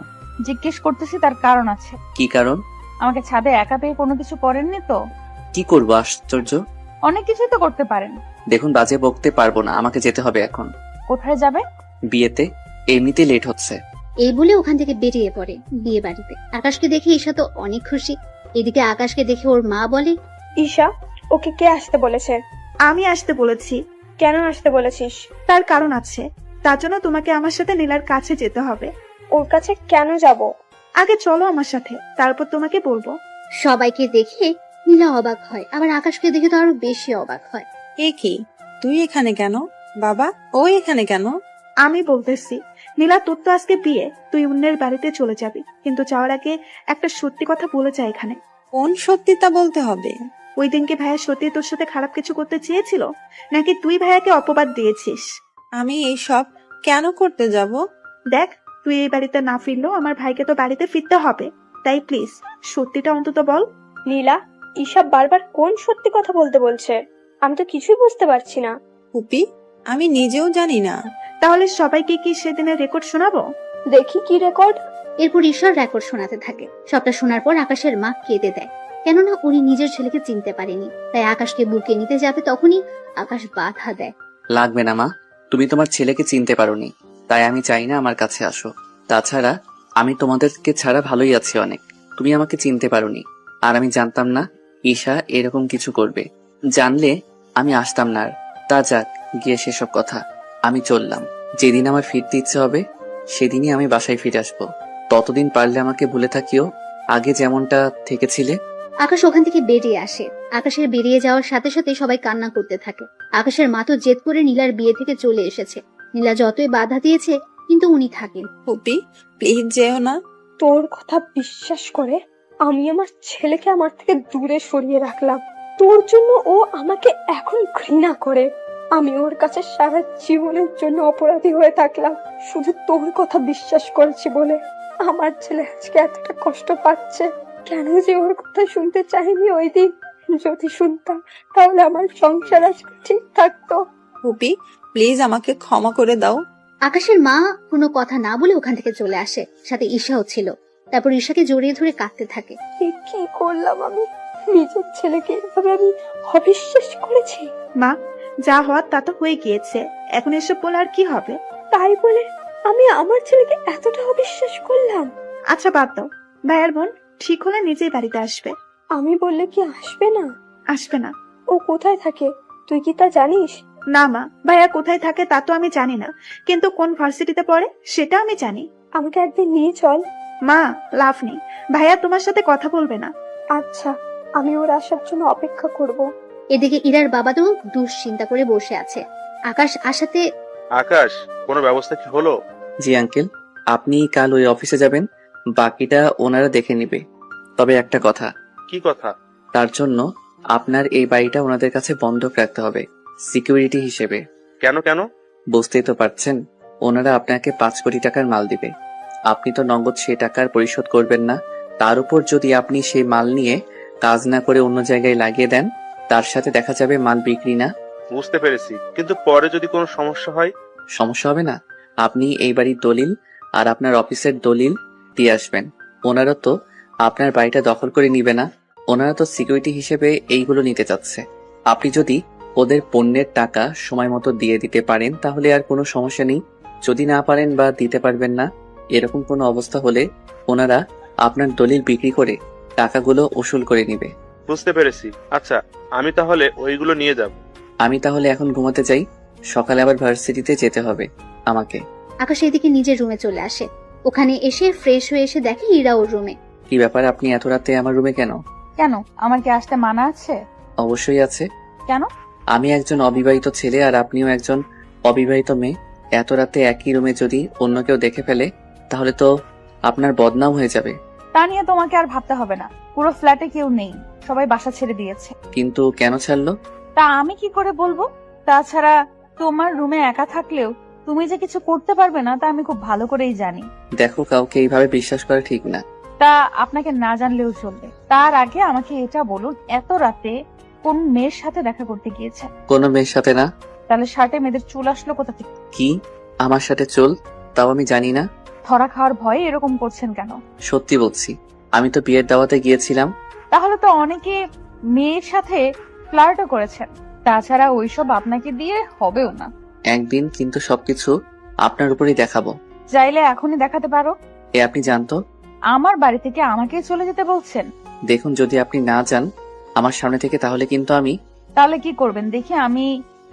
জিজ্ঞেস করতেছি, তার কারণ আছে। কি কারণ? আমাকে ছাদে একা পেয়ে কোনো কিছু করেননি তো? কি করবো আশ্চর্য? অনেক কিছুই তো করতে পারেন। দেখুন, বাজে বকতে পারবো না, আমাকে যেতে হবে এখন। কোথায় যাবে? বিয়েতে, এমনিতে লেট হচ্ছে। এই বলে ওখান থেকে বেরিয়ে পড়ে বিয়ে বাড়িতে। আকাশকে দেখে ঈশা তো অনেক খুশি। এদিকে আকাশকে দেখে ওর মা বলে, ঈশা, ওকে কে আসতে বলেছে? আমি আসতে বলেছি। কেন আসতে বলেছিস? তার কারণ আছে, তার জন্য তোমাকে আমার সাথে নীলার কাছে যেতে হবে। ওর কাছে কেন যাব? আগে চলো আমার সাথে, তারপর তোমাকে বলবো। সবাইকে দেখে নীলা অবাক হয়, আবার আকাশকে দেখে তো আরো বেশি অবাক হয়। এ কি, তুই এখানে কেন? বাবা, ও এখানে কেন? আমি বলতেছি, নীলা, তোর তো আজকে বিয়ে, তুই অন্যের বাড়িতে চলে যাবি, কিন্তু যাওয়ার আগে একটা সত্যি কথা বলে যা এখানে। কোন সত্যিটা বলতে হবে? ওই দিনকে ভাইয়া সত্যি তোর সাথে খারাপ কিছু করতে চেয়েছিল, নাকি তুই ভাইয়াকে অপবাদ দিয়েছিস? আমি এইসব কেন করতে যাব? দেখ, তুই এই বাড়িতে না ফিরলেও আমার ভাইকে তো বাড়িতে ফিরতে হবে, তাই প্লিজ সত্যিটা অন্তত বল। নীলা, ঈশা বারবার কোন সত্যি কথা বলতে বলছে? আমি তো কিছুই বুঝতে পারছি না। পুপি, আমি নিজেও জানি না। তাহলে সবাইকে কি সেদিনের রেকর্ড শোনাবো? দেখি কি রেকর্ড। এরপর ঈশ্বর রেকর্ড শোনাতে থাকে। সবটা শোনার পর আকাশের মা কেঁদে দেয়, কেননা উনি নিজের ছেলেকে চিনতে পারেনি। তাই আকাশকে বুকে নিতে যাবে, তখনই আকাশ বাধা দেয়। লাগবে না মা, তুমি তোমার ছেলেকে চিনতে পারোনি, তাই আমি চাই না আমার কাছে আসো। তাছাড়া আমি তোমাদেরকে ছাড়া ভালোই আছি অনেক, তুমি আমাকে চিনতে পারোনি। আর আমি জানতাম না ঈশা এরকম কিছু করবে, জানলে আমি আসতাম না। আর তা যাক, গিয়ে সেসব কথা, আমি চললাম। যেদিন আমার ফিরতে ইচ্ছে হবে সেদিনই আমি বাসায় ফিরে আসবো। ততদিন পারলে আমাকে ভুলে থাকিও, আগে যেমনটা থেকেছিলে। আকাশ ওখান থেকে বেরিয়ে আসে। আকাশের বেরিয়ে যাওয়ার সাথে সাথে সবাই কান্না করতে থাকে। আকাশের মা তো জেদ করে নীলার বিয়ে থেকে চলে এসেছে। নীলা যতই বাধা দিয়েছে, কিন্তু উনি থাকেন। পুপি, প্লিজ যেও না। তোর কথা বিশ্বাস করে আমি আমার ছেলেকে আমার থেকে দূরে সরিয়ে রাখলাম। তোর জন্য ও আমাকে এখন ঘৃণা করে। আমি ওর কাছে সারা জীবনের জন্য অপরাধী হয়ে থাকলাম, শুধু তোর কথা বিশ্বাস করেছি বলে। আমার ছেলে আজকে এতটা কষ্ট পাচ্ছে, কেন যে ওর কথা শুনতে চাইনি ওই দিন। যদি শুনতাম তাহলে আমার সংসার আজকে ঠিক থাকতো। পুপি, প্লিজ আমাকে ক্ষমা করে দাও। আকাশের মা কোনো কথা না বলে ওখান থেকে চলে আসে, সাথে ঈশাও ছিল। তারপর ঈশাকে জড়িয়ে ধরে কাঁদতে থাকে। এ কি করলাম আমি? নিজের ছেলেকে এভাবে আমি অবিশ্বাস করেছি। মা, যা হওয়ার তা তো হয়ে গিয়েছে, এখন এসব বলে আর কি হবে? তাই বলে আমি আমার ছেলেকে এতটা অবিশ্বাস করলাম? আচ্ছা বাদ দাও, ভাইয়ার বোন ঠিক হলে নিজেই বাড়িতে আসবে। আমি বললে কি আসবে না? আসবে না। ও কোথায় থাকে তুই কি তা জানিস? না মা, ভাইয়া কোথায় থাকে তা তো আমি জানি না, কিন্তু কোন ভার্সিটিতে পড়ে সেটা আমি জানি। আমাকে একদিন নিয়ে চল। মা, লাভ নেই, ভাইয়া তোমার সাথে কথা বলবে না। আচ্ছা, আমি ওর আসার জন্য অপেক্ষা করব। এদিকে ইরার বাবা তো দুশ্চিন্তা করে বসে আছে। আকাশ আসাতে আকাশ, কোনো ব্যবস্থা কি হলো? জি আঙ্কেল, আপনি কাল ওই অফিসে যাবেন, বাকিটা ওনারা দেখে নিবে। তবে একটা কথা, কি কথা? তার জন্য আপনার এই বাড়িটা ওনাদের কাছে বন্ধক রাখতে হবে, সিকিউরিটি হিসেবে। কেন কেন? বুঝতেই তো পারছেন, ওনারা আপনাকে 5 কোটি টাকার মাল দিবে। আপনি তো নগদ সে টাকার পরিশোধ করবেন না, তার উপর যদি আপনি সেই মাল নিয়ে কাজ না করে অন্য জায়গায় লাগিয়ে দেন, তার সাথে দেখা যাবে মাল বিক্রি না। বুঝতে পেরেছি, কিন্তু পরে যদি কোনো সমস্যা হয়? সমস্যা হবে না, আপনি এই বাড়ির দলিল আর আপনার অফিসের দলিল দিয়ে আসবেন। ওনারা তো আপনার বাড়িটা দখল করে নিবে না, ওনারা তো সিকিউরিটি হিসেবে এইগুলো নিতে চাচ্ছে। আপনি যদি ওদের পণ্যের টাকা সময় মতো দিয়ে দিতে পারেন তাহলে আর কোনো সমস্যা নেই। যদি না পারেন বা দিতে পারবেন না, এরকম কোনো অবস্থা হলে ওনারা আপনার দলিল বিক্রি করে টাকাগুলো উসুল করে নিবে। বুঝতে পেরেছি। আচ্ছা, আমি তাহলে ওইগুলো নিয়ে যাব। আমি তাহলে এখন ঘুমাতে যাই, সকালে আবার ভার্সিটিতে যেতে হবে আমাকে। আকাশ এদিকে নিজের রুমে চলে আসে। ওখানে এসে ফ্রেশ হয়ে এসে দেখে ইরা ওর রুমে। কি ব্যাপার, আপনি এত রাতে আমার রুমে কেন? কেন, আমার কি আসতে মানা আছে? অবশ্যই আছে। কেন? আমি একজন অবিবাহিত ছেলে আর আপনিও একজন অবিবাহিত মেয়ে। এত রাতে একই রুমে যদি অন্য কেউ দেখে ফেলে তাহলে তো আপনার বদনাম হয়ে যাবে। তা নিয়ে তোমাকে আর ভাবতে হবে না, পুরো ফ্ল্যাটে কেউ নেই, সবাই বাসা ছেড়ে দিয়েছে। কিন্তু কেন ছাড়লো? তা আমি কি করে বলবো? তাছাড়া তোমার রুমে একা থাকলেও তুমি যে কিছু করতে পারবে না তা আমি খুব ভালো করেই জানি। দেখো, কাউকে এইভাবে বিশ্বাস করা ঠিক না। তা আপনাকে না জানলেও চলবে। তার আগে আমাকে এটা বলুন, এত রাতে কোন মেয়ের সাথে দেখা করতে গিয়েছে? কোনো মেয়ের সাথে না। তাহলে শার্টে মেয়েদের চুল আসলো কোথা থেকে? কি আমার সাথে চুল? তাও আমি জানি না। ধরা খাওয়ার ভয়ে এরকম করছেন কেন? সত্যি বলছি, আমি তো বিয়ের দাওয়াতে গিয়েছিলাম। তাহলে তো অনেকে মেয়ের সাথে ফ্লার্টও করেছেন। তাছাড়া ওইসব আপনাকে দিয়ে হবেও না। একদিন কিন্তু সবকিছু আপনার উপরেই দেখাবো। চাইলে এখনই দেখাতে পারো। এ আপনি জানতো? আমার বাড়ি থেকে আমাকে চলে যেতে বলছেন? দেখুন, যদি আপনি না যান আমার সামনে থেকে তাহলে কিন্তু আমি। তাহলে কি করবেন দেখি আমি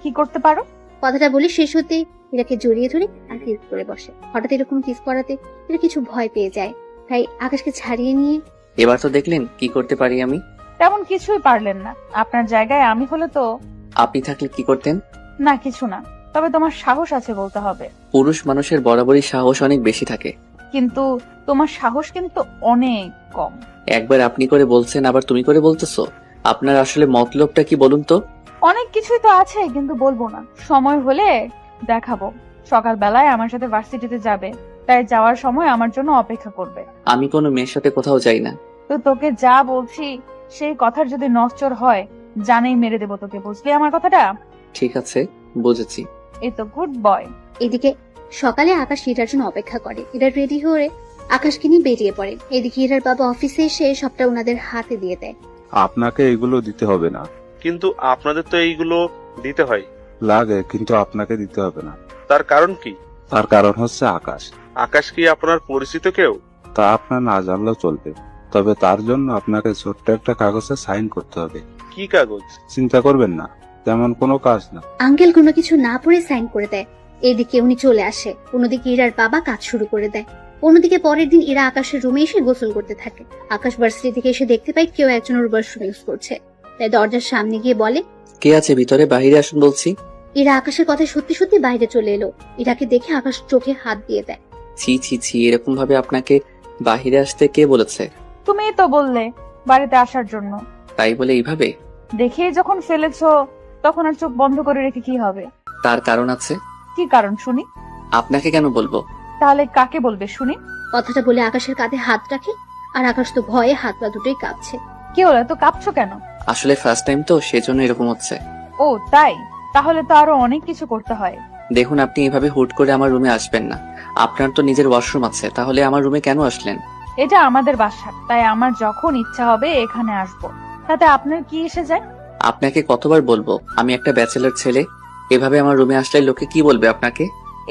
কি করতে পারো। কথাটা বলে শেষ হতে ইরাকে জড়িয়ে ধরে আর কিস করে বসে। হঠাৎ এরকম কিস করাতে এরা কিছু ভয় পেয়ে যায়, তাই আকাশকে ছাড়িয়ে নিয়ে। এবার তো দেখলেন কি করতে পারি আমি। তেমন কিছুই পারলেন না। আপনার জায়গায় আমি হলে তো। আপনি থাকলে কি করতেন? না, কিছু না, তবে তোমার সাহস আছে বলতে হবে। পুরুষ মানুষের বরাবরই সাহস অনেক বেশি থাকে, কিন্তু তোমার সাহস কিন্তু অনেক কম। একবার আপনি করে বলছেন আবার তুমি করে বলতেছো। আপনার আসলে মতলবটা কি বলুন তো? অনেক কিছুই তো আছে, কিন্তু বলবো না, সময় হলে দেখাবো। সকালবেলায় আমার সাথে ভার্সিটিতে যাবে, তাই যাওয়ার সময় আমার জন্য অপেক্ষা করবে। আমি কোনো মেয়ের সাথে কোথাও যাই না। তো তোকে যা বলছি সেই কথার যদি নড়চড় হয় জানেই মেরে দেবো তোকে, বুঝলি আমার কথাটা? ঠিক আছে, বুঝেছি। এই তো গুড বয়। এদিকে সকালে আকাশ ইরার জন্য অপেক্ষা করে। ইরা রেডি হয়ে আকাশকে নিয়ে বেরিয়ে পড়ে। এদিকে ইরার বাবা অফিসে এসে সবটা ওনাদের হাতে দিয়ে দেয়। আপনাকে এগুলো দিতে হবে না। কিন্তু আপনাদের তো এইগুলো দিতে হয়। লাগে, কিন্তু আপনাকে দিতে হবে না। তার কারণ কি? তার কারণ হচ্ছে আকাশ। আকাশ কি আপনার পরিচিত কেউ? তা আপনার না জানলেও চলবে, তবে তার জন্য আপনাকে ছোট্ট একটা কাগজে সাইন করতে হবে। কি কাগজ? চিন্তা করবেন না, তেমন কোনো কাজ না। আঙ্কেল কোনো কিছু না পড়ে সাইন করে দেয়। এদিকে উনি চলে আসে। অন্যদিকে ইরার বাবা কাজ শুরু করে দেয়। অন্যদিকে পরের দিন ইরা আকাশের রুমে এসে গোসল করতে থাকে। আকাশ ভার্সিটি থেকে এসে দেখতে পায় কেউ একজন ওর ওয়াশরুম ইউজ করছে, তাই দরজার সামনে গিয়ে বলে, কে আছে ভিতরে? বাইরে আসুন বলছি। ইরা আকাশের কথা সত্যি সত্যি বাইরে চলে এলো। ইরাকে দেখে আকাশ চোখে হাত দিয়ে দেয়। ছি ছি ছি, এরকম ভাবে আপনাকে বাহিরে আসতে কে বলেছে? তুমি তো বললে বাড়িতে আসার জন্য। তাই বলে এইভাবে? দেখে যখন ফেলেছো তখন আর চোখ বন্ধ করে রেখে কি হবে? তার কারণ আছে। কি কারণ শুনি? আপনাকে কেন বলবো? তাহলে কাকে বলবে শুনি? কথাটা বলে আকাশের কাঁধে হাত রাখে। আর আকাশ তো ভয়ে হাত পা দুটোই কাঁপছে। কি হলো, তো কাঁপছো কেন? আসলে ফার্স্ট টাইম তো, সেজন্য এরকম হচ্ছে। ও তাই? তাহলে তো আরো অনেক কিছু করতে হয়। দেখুন, আপনি এভাবে হুট করে আমার রুমে আসবেন না। আপনার তো নিজের ওয়াশরুম আছে, তাহলে আমার রুমে কেন আসলেন? এটা আমাদের বাসা, তাই আমার যখন ইচ্ছা হবে এখানে আসবো, তাতে আপনার কি এসে যায়? আপনাকে কতবার বলবো আমি একটা ব্যাচেলর ছেলে? এভাবে আমার রুমে আসলে লোকে কি বলবে আপনাকে?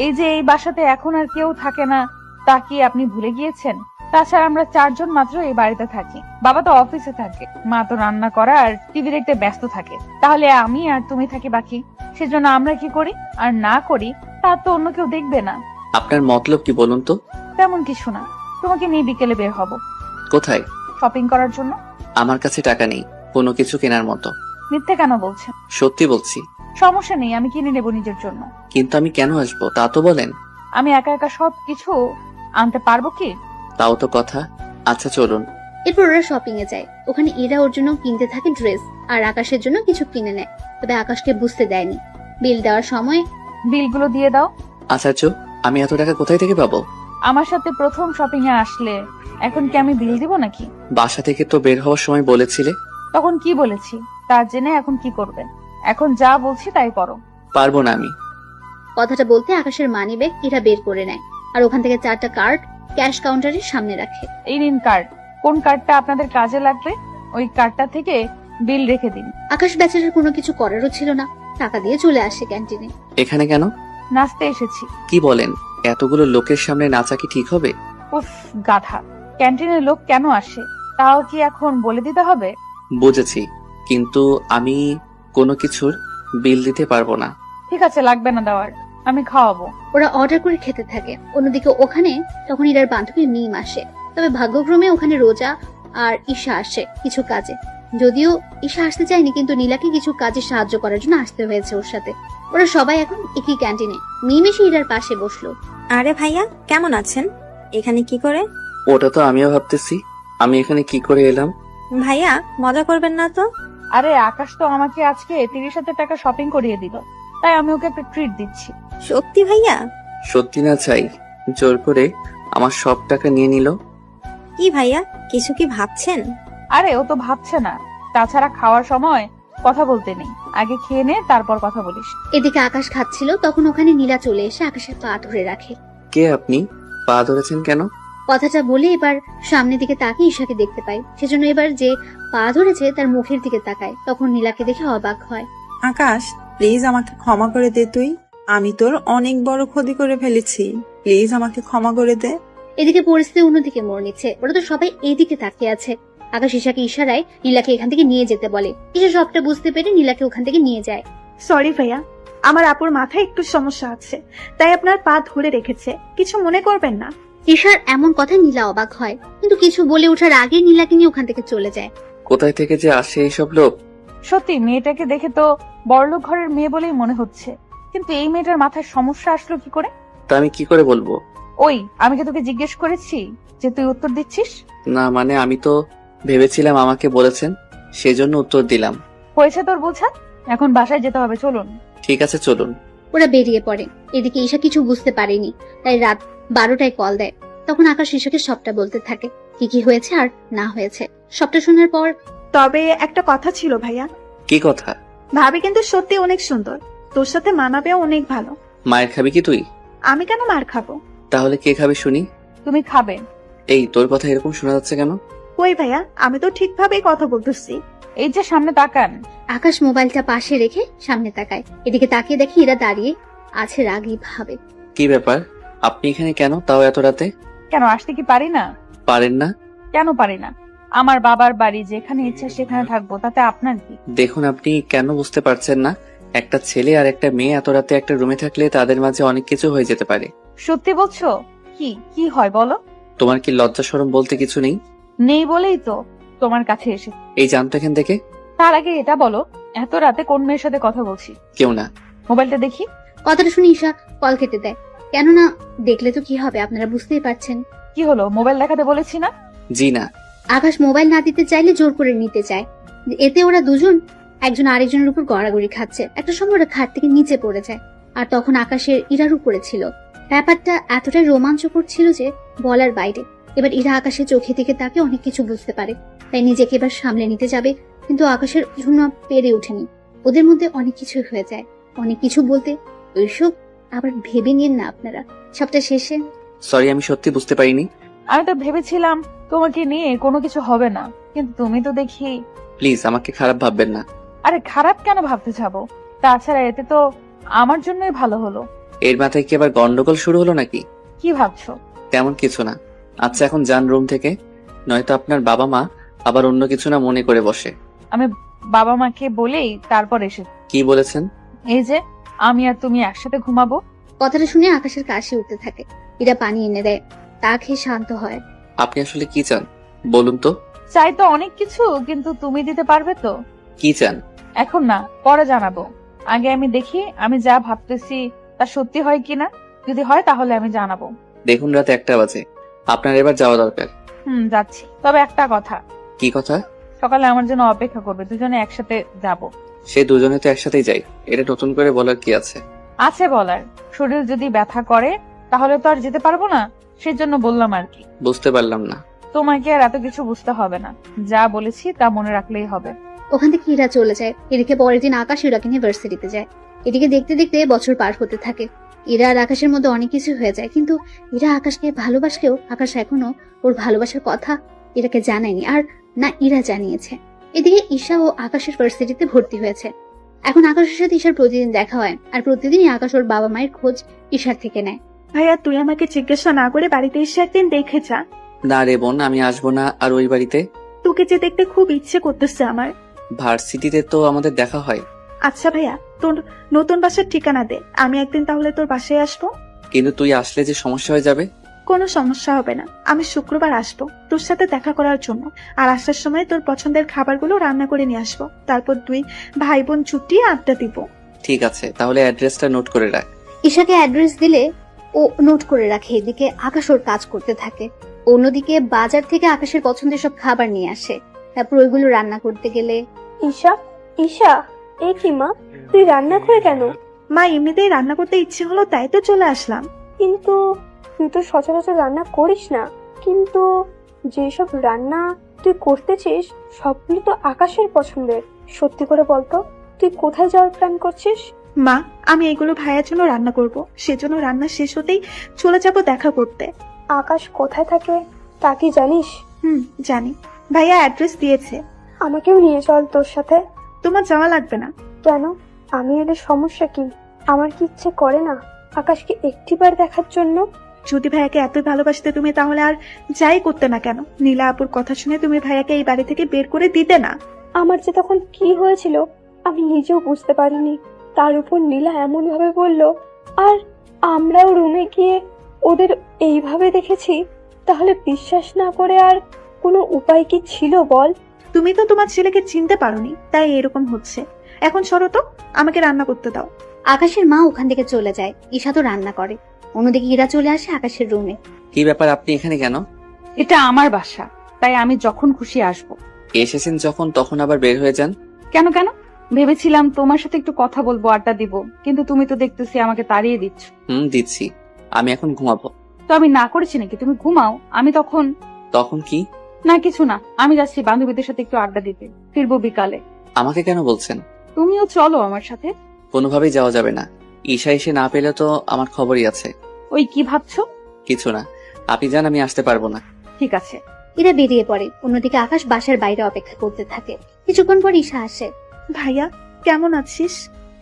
এই যে এই বাসাতে এখন আর কেউ থাকে না, তা কি আপনি ভুলে গিয়েছেন? তাছাড়া আমরা 4 জন মাত্র এই বাড়িতে থাকি। বাবা তো অফিসে থাকে, মা তো রান্না করা আর টিভি দেখতে ব্যস্ত থাকে। তাহলে আমি আর তুমি থাকি বাকি, সেজন্য আমরা কি করি আর না করি তা তো অন্য কেউ দেখবে না। আপনার মতলব কি বলুন তো? তেমন কিছু না, তোমাকে নিয়ে বিকেলে বের হব কোথায়? শপিং করার জন্য। আমার কাছে টাকা নেই কোনো কিছু কেনার মতো। মিথ্যে কেন বলছেন? সত্যি বলছি। সমস্যা নেই, আমি কিনে নেব নিজের জন্য। কিন্তু আমি কেন আসবো তা তো বলেন। আমি একা একা সব কিছু আনতে পারবো কি? তাও তো কথা। আচ্ছা চলুন। এরপর ওরা শপিং এ যায়। ওখানে এরা ওর জন্য কিনতে থাকে ড্রেস, আর আকাশের জন্য কিছু কিনে নেয়। তবে আকাশকে বুঝতে দেয়নি। বিল দেওয়ার সময় বিলগুলো দিয়ে দাও। আচ্ছা, আমি এত টাকা কোথায় থেকে পাবো? আমার সাথে প্রথম শপিং এ আসলে এখন কি আমি বিল দিব নাকি? বাসা থেকে তো বের হওয়ার সময় বলেছিলে। তখন কি বলেছি তার জেনে এখন কি করবেন? এখন যা বলছি তাই করো। পারবো না আমি। কথাটা বলতে আকাশের মানি ব্যাগ এরা বের করে নেয়, আর ওখান থেকে 4টা কার্ড ক্যাশ কাউন্টারের সামনে রাখে। এই নিন কার্ড, কোন কার্ডটা আপনাদের কাজে লাগবে ওই কার্ডটা থেকে বিল রেখে দিন। আকাশ বেচারার কোনো কিছু করারও ছিল না, টাকা দিয়ে চলে আসে ক্যান্টিনে। এখানে কেন? নাচতে এসেছি। কি বলেন? এতগুলো লোকের সামনে নাচা কি ঠিক হবে? উফ গাধা, ক্যান্টিনের লোক কেন আসে তাও কি এখন বলে দিতে হবে? বুঝেছি, কিন্তু আমি কোনো কিছুর বিল দিতে পারবো না। ঠিক আছে, লাগবে না দেওয়ার, আমি খাওয়াবো। ওরা অর্ডার করে খেতে থাকে। অন্যদিকে ওখানে তখন ইরার বান্ধবী মিম আসে। তবে ভাগ্যক্রমে ওখানে রোজা আর ঈশা আসে কিছু কাজে। যদিও ঈশা আসতে চায়নি, কিন্তু নীলাকে কিছু কাজে সাহায্য করার জন্য আসতে হয়েছে ওর সাথে। ওরা সবাই এখন একই ক্যান্টিনে। মিম এসে ইরার পাশে বসলো। আরে ভাইয়া, কেমন আছেন? এখানে কি করে? ওটা তো আমিও ভাবতেছি, আমি এখানে কি করে এলাম। ভাইয়া, মজা করবেন না তো? আরে আকাশ তো আমাকে আজকে 30,000 টাকা শপিং করিয়ে দিল, তাই আমি ওকে একটা ট্রিট দিচ্ছি। সত্যি ভাইয়া? সত্যি না চাই জোর করে আমার সব টাকা নিয়ে নিল। কি ভাইয়া, কিছু কি ভাবছেন? আরে ও তো ভাবছে না, তাছাড়া খাওয়ার সময় কথা বলতে নেই, আগে খেয়ে নে তারপর কথা বলিস। এদিকে আকাশ খাচ্ছিল, তখন ওখানে নীলা চলে এসে আকাশের পা ধরে রাখে। কে আপনি? পা ধরেছেন কেন? কথাটা বলে এবার সামনের দিকে তাকিয়ে ঈশাকে দেখতে পায়, সেজন্য এবার যে পা ধরেছে তার মুখের দিকে তাকায়। তখন নীলাকে দেখে অবাক হয়। আকাশ, প্লিজ আমাকে ক্ষমা করে দে তুই। আমি তোর অনেক বড় ক্ষতি করে ফেলেছি, প্লিজ আমাকে ক্ষমা করে দে। এদিকে পরিস্থিতি অন্যদিকে মোড় নিচ্ছে। ওরা তো সবাই এদিকে তাকিয়ে আছে। আকাশ ঈশাকে ইশারায় নীলাকে এখান থেকে নিয়ে যেতে বলে। ঈশা সবটা বুঝতে পেরে নীলাকে ওখান থেকে নিয়ে যায়। সরি ভাইয়া, আমার আপুর মাথায় একটু সমস্যা আছে, তাই আপনার পা ধরে রেখেছে, কিছু মনে করবেন না। ঈশার এমন কথায় নীলা অবাক হয়, কিন্তু কিছু বলে ওঠার আগে নীলাকে নিয়ে ওখান থেকে চলে যায়। কোথায় থেকে যে আসে এইসব লোক। সত্যি মেয়েটাকে দেখে তো বড়লোক ঘরের মেয়ে বলেই মনে হচ্ছে, কিন্তু এই মেয়েটার মাথায় সমস্যা আসলো কি করে? তা আমি কি করে বলবো? ওই আমি কি তোকে জিজ্ঞেস করেছি যে তুই উত্তর দিচ্ছিস? না মানে আমি তো ভেবেছিলাম আমাকে বলেছেন, সেজন্য উত্তর দিলাম। হয়েছে তোর বোঝা, এখন বাসায় যেতে হবে, চলুন। ঠিক আছে চলুন। ওরা বেরিয়ে পড়ে। এদিকে ঈশা কিছু বুঝতে পারেনি, তাই রাত 12টায় কল দেয়। তখন আকাশ ঈশাকে সবটা বলতে থাকে, কি কি হয়েছে আর না হয়েছে। সবটা শোনার পর, তবে একটা কথা ছিল ভাইয়া। কি কথা? ভাবি কিন্তু সত্যি অনেক সুন্দর, তোর সাথে মানাবেও অনেক ভালো। মায়ের খাবি কি তুই? আমি কেন মার খাবো? তাহলে কে খাবে শুনি? তুমি খাবে। এই তোর কথা এরকম শোনা যাচ্ছে কেন? কই ভাইয়া, আমি তো ঠিকভাবেই কথা বলতেছি। এই যে সামনে তাকান। আকাশ মোবাইলটা পাশে রেখে সামনে তাকায়। এদিকে তাকিয়ে দেখে এরা দাঁড়িয়ে আছে রাগী ভাবে। কি ব্যাপার, আপনি এখানে কেন, তাও এত রাতে? কেন আসতে কি পারি না? পারেন না? কেন পারি না? আমার বাবার বাড়ি, যেখানে ইচ্ছা সেখানে থাকবো, তাতে আপনার কি? দেখুন, আপনি কেন বুঝতে পারছেন না? একটা ছেলে আর একটা মেয়ে এত রাতে একটা রুমে থাকলে তাদের মাঝে অনেক কিছু হয়ে যেতে পারে। সত্যি বলছো? কি কি হয় বলো? তোমার কি লজ্জা শরম বলতে কিছু নেই? নেই বলেই তো তোমার কাছে এসে। এই জানতো এখান থেকে। তার আগে এটা বলো, এত রাতে কোন মেয়ের সাথে কথা বলছি? কেউ না। মোবাইলটা দেখি। কথাটা শুনে ঈশা কল কেটে দেয়। কেননা দেখলে তো কি হবে, আপনারা বুঝতেই পারছেন। কি হলো, মোবাইল দেখাতে বলেছি না? জি না। আকাশ মোবাইল না দিতে চাইলে জোর করে নিতে চায়। এতে ওরা দুজন একজন আরেকজনের উপর গড়াগড়ি খাচ্ছে। একটা সময় ওরা খাট থেকে নিচে পড়ে যায়। আর তখন আকাশের ইরার উপরে ছিল। ব্যাপারটা এতটাই রোমাঞ্চকর ছিল যে বলার বাইরে। এবার ইরা আকাশের চোখে দিকে তাকে অনেক কিছু বুঝতে পারে, তাই নিজেকে এবার সামলে নিতে যাবে, কিন্তু আকাশের জন্য পেরে ওঠেনি। ওদের মধ্যে অনেক কিছু হয়ে যায়। অনেক কিছু বলতে ওইসব আবার ভেবে নিন না আপনারা সবটা শেষে। সরি, আমি সত্যি বুঝতে পারিনি। আমি তো ভেবেছিলাম তোমাকে নিয়ে কোনো কিছু হবে না, কিন্তু তুমি তো দেখি। প্লিজ আমাকে খারাপ ভাববেন না। আরে খারাপ কেন ভাবতে যাবো? তাছাড়া এতে তো আমার জন্যই ভালো হলো। এর মাথায় কি আবার গন্ডগোল শুরু হলো নাকি? কি ভাবছো? তেমন কিছু না। আচ্ছা এখন যান রুম থেকে, নয়তো আপনার বাবা মা আবার অন্য কিছু না মনে করে বসে। আমি বাবা মাকে বলেই তারপর এসে, কি বলেছেন? এই যে আমি আর তুমি একসাথে ঘুমাবো। কথাটা শুনে আকাশের কাশি উঠতে থাকে। ইরা পানি এনে দেয়, তা খেয়ে শান্ত হয়। আপনি আসলে কি চান বলুন তো? চাই তো অনেক কিছু, কিন্তু তুমি দিতে পারবে তো? কি চান? এখন না, পরে জানাবো। আগে আমি দেখি আমি যা ভাবতেছি তা সত্যি হয় কিনা। যদি হয় তাহলে আমি জানাবো। দেখুন রাত 1টা বাজে, আপনার এবার যাওয়া দরকার। যাচ্ছি। তবে একটা কথা, কি কথা? সকালে আমার জন্য অপেক্ষা করবে, দুজনে একসাথে যাব। সে দুজনে তো একসাথেই যাই, এটা নতুন করে বলার কি আছে? আছে বলার, শরীর যদি ব্যথা করে তাহলে তো আর যেতে পারবো না, সেজন্য বললাম আর কি। বুঝতে পারলাম না। তোমাকে আর এত কিছু বুঝতে হবে না, যা বলেছি তা মনে রাখলেই হবে। ওখান থেকে ইরা চলে যায়। এদিকে পরের দিন আকাশ ইরাকে নিয়ে ভার্সিটিতে যায়। এদিকে দেখতে দেখতে বছর পার হতে থাকে। ইরা আর আকাশের মধ্যে অনেক কিছু হয়ে যায়, কিন্তু ইরা আকাশকে ভালোবাসলেও আকাশ এখনো ওর ভালোবাসার কথা ইরাকে জানায়নি, আর না ইরা জানিয়েছে। এদিকে ঈশা ও আকাশের ভার্সিটিতে ভর্তি হয়েছে। এখন আকাশের সাথে ঈশার প্রতিদিন দেখা হয়, আর প্রতিদিনই আকাশ ওর বাবা মায়ের খোঁজ ঈশার থেকে নেয়। ভাইয়া তুই আমাকে জিজ্ঞাসা না করে বাড়িতে এসে একদিন দেখে যা। না রে বোন, আমি আসবো না আর ওই বাড়িতে। তোকে যে দেখতে খুব ইচ্ছে করতেছে আমার। ভার্সিটিতে তো আমাদের দেখা হয়। আচ্ছা ভাইয়া, তোর নতুন বাসার ঠিকানা দে, আমি একদিন তাহলে তোর বাসায় আসবো। কিন্তু তুই আসলে যে সমস্যা হয়ে যাবে। কোনো সমস্যা হবে না, আমি শুক্রবার আসবো তোর সাথে দেখা করার জন্য। আর আসার সময় তোর পছন্দের খাবারগুলো রান্না করে নিয়ে আসবো। তারপর দুই ভাই বোন ছুটিয়ে আড্ডা দিব। ঠিক আছে, তাহলে অ্যাড্রেসটা নোট করে রাখ। ঈশাকে অ্যাড্রেস দিলে ও নোট করে রাখে। এদিকে আকাশ ওর কাজ করতে থাকে। অন্যদিকে বাজার থেকে আকাশের পছন্দের সব খাবার নিয়ে আসে, তারপর ওইগুলো রান্না করতে গেলে। ঈশা, ঈশা, এ কি মা, তুই রান্না করে কেন? মা এমনিতেই রান্না করতে ইচ্ছে হলো, তাই তো চলে আসলাম। কিন্তু তুই তো সচরাচর রান্না করিস না। কিন্তু যেসব রান্না তুই করতেছিস সবগুলো তো আকাশের পছন্দের। সত্যি করে বলতো, তুই কোথায় যাওয়ার প্ল্যান করছিস? মা আমি এগুলো ভাইয়ার জন্য রান্না করব, সেজন্য রান্না শেষ হতেই চলে যাব দেখা করতে। আকাশ কোথায় থাকে তা কি জানিস? জানি, ভাইয়া অ্যাড্রেস দিয়েছে। আমাকেও নিয়ে চল তোর সাথে। তোমার যাওয়া লাগবে না। কেন? আমি এলে সমস্যা কি? আমার কি ইচ্ছে করে না আকাশকে একটিবার দেখার জন্য? যদি ভাইয়াকে এতই ভালোবাসতে তুমি, তাহলে আর যাই করতে না কেন। নীলা আপুর কথা শুনে তুমি ভাইয়াকে এই বাড়ি থেকে বের করে দিতে না। আমার যে তখন কি হয়েছিল আমি নিজেও বুঝতে পারিনি। তার উপর নীলা এমন ভাবে বলল, আর আমরাও রুমে গিয়ে ওদের এইভাবে দেখেছি। তাহলে বিশ্বাস না করে আর কোনো উপায় কি ছিল বল? তুমি তো তোমার ছেলেকে চিনতে পারোনি, তাই এরকম হচ্ছে। এখন সরো তো, আমাকে রান্না করতে দাও। আকাশের মা ওখান থেকে চলে যায়। ঈশা তো রান্না করে। অন্যদিকে ইরা চলে আসে আকাশের রুমে। কি ব্যাপার, আপনি এখানে কেন? এটা আমার বাসা, তাই আমি যখন খুশি আসবো। এসেছেন যখন তখন আবার বের হয়ে যান কেন কেন? ভেবেছিলাম তোমার সাথে একটু কথা বলবো, আড্ডা দিব, কিন্তু তুমি তো দেখতেছি আমাকে তাড়িয়ে দিচ্ছ। দিচ্ছি। আমি এখন ঘুমাবো। তো আমি না করেছি নাকি? তুমি ঘুমাও, আমি তখন। তখন কি? না কিছু না, আমি যাচ্ছি বান্ধবীদের সাথে একটু আড্ডা দিতে, ফিরবো বিকালে। আমাকে কেন বলছেন? তুমিও চলো আমার সাথে। কোনোভাবেই যাওয়া যাবে না। ঈশা এসে না পেলে তো আমার খবরই আছে। ওই কি ভাবছো? কিছু না, আপনি যান, আমি আসতে পারবো না। ঠিক আছে। ইরা বেরিয়ে পড়ে। অন্যদিকে আকাশ বাসার বাইরে অপেক্ষা করতে থাকে। কিছুক্ষণ পর ঈশা আসে। ভাইয়া কেমন আছিস?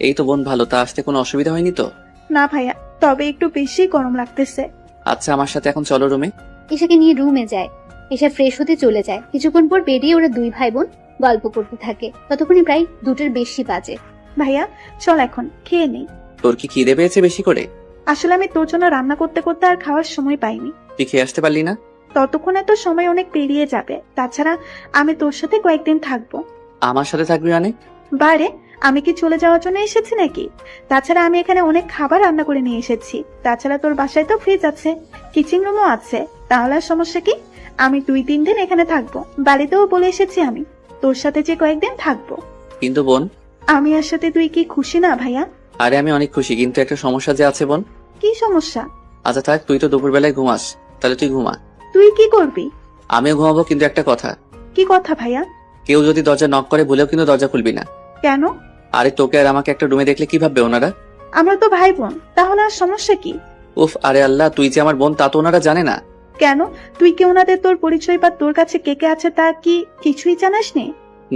এই তো বোন ভালো, তা আসতে কোনো অসুবিধা হয়নি তো? না ভাইয়া, তবে একটু বেশি গরম লাগতেছে। আচ্ছা আমার সাথে এখন চলো রুমে। ঈশাকে নিয়ে রুমে যায়। ঈশা ফ্রেশ হতে চলে যায়। কিছুক্ষণ পর বেরিয়ে ওরা দুই ভাই বোন গল্প করতে থাকে। ততক্ষণে প্রায় 2টোর বেশি বাজে। ভাইয়া চল এখন খেয়ে নেই। তোর কি খিদে পেয়েছে বেশি করে? আসলে আমি তোর জন্য রান্না করতে করতে আর খাওয়ার সময় পাইনি। তুই খেয়ে আসতে পারলি না? ততক্ষণে তো সময় অনেক পেরিয়ে যাবে। তাছাড়া আমি তোর সাথে কয়েকদিন থাকবো। আমার সাথে থাকবি মানে? বারে, আমি কি চলে যাওয়ার জন্য এসেছি নাকি? তাছাড়া আমি এখানে অনেক খাবার রান্না করে নিয়ে এসেছি। তাছাড়া তোর বাসায় তো ফ্রিজ আছে, কিচেন রুমও আছে। তাহলে আর সমস্যা কি? আমি 2-3 দিন এখানে থাকবো। বাড়িতেও বলে এসেছি আমি তোর সাথে যে কয়েকদিন থাকবো। কিন্তু বোন, আমি আর সাথে তুই কি খুশি না ভাইয়া? আরে আমি অনেক খুশি, কিন্তু একটা সমস্যা যে আছে বোন। কি সমস্যা? আচ্ছা থাক, তুই তো দুপুর বেলায় ঘুমাস, তাহলে তুই ঘুমা। তুই কি করবি? আমিও ঘুমাবো, কিন্তু একটা কথা। কি কথা ভাইয়া? কেউ যদি দরজা নক করে বলেও কিন্তু দরজা খুলবি না। কেন? আরে তোকে আর আমাকে একটা রুমে দেখলে কি ভাববে ওনারা? আমরা তো ভাই বোন, তাহলে আর সমস্যা কি? উফ, আরে আল্লাহ, তুই যে আমার বোন তা তো ওনারা জানে না। কেন, তুই কি ওনাদের তোর পরিচয় বা তোর কাছে কে কে আছে তা কি কিছুই জানাসনি?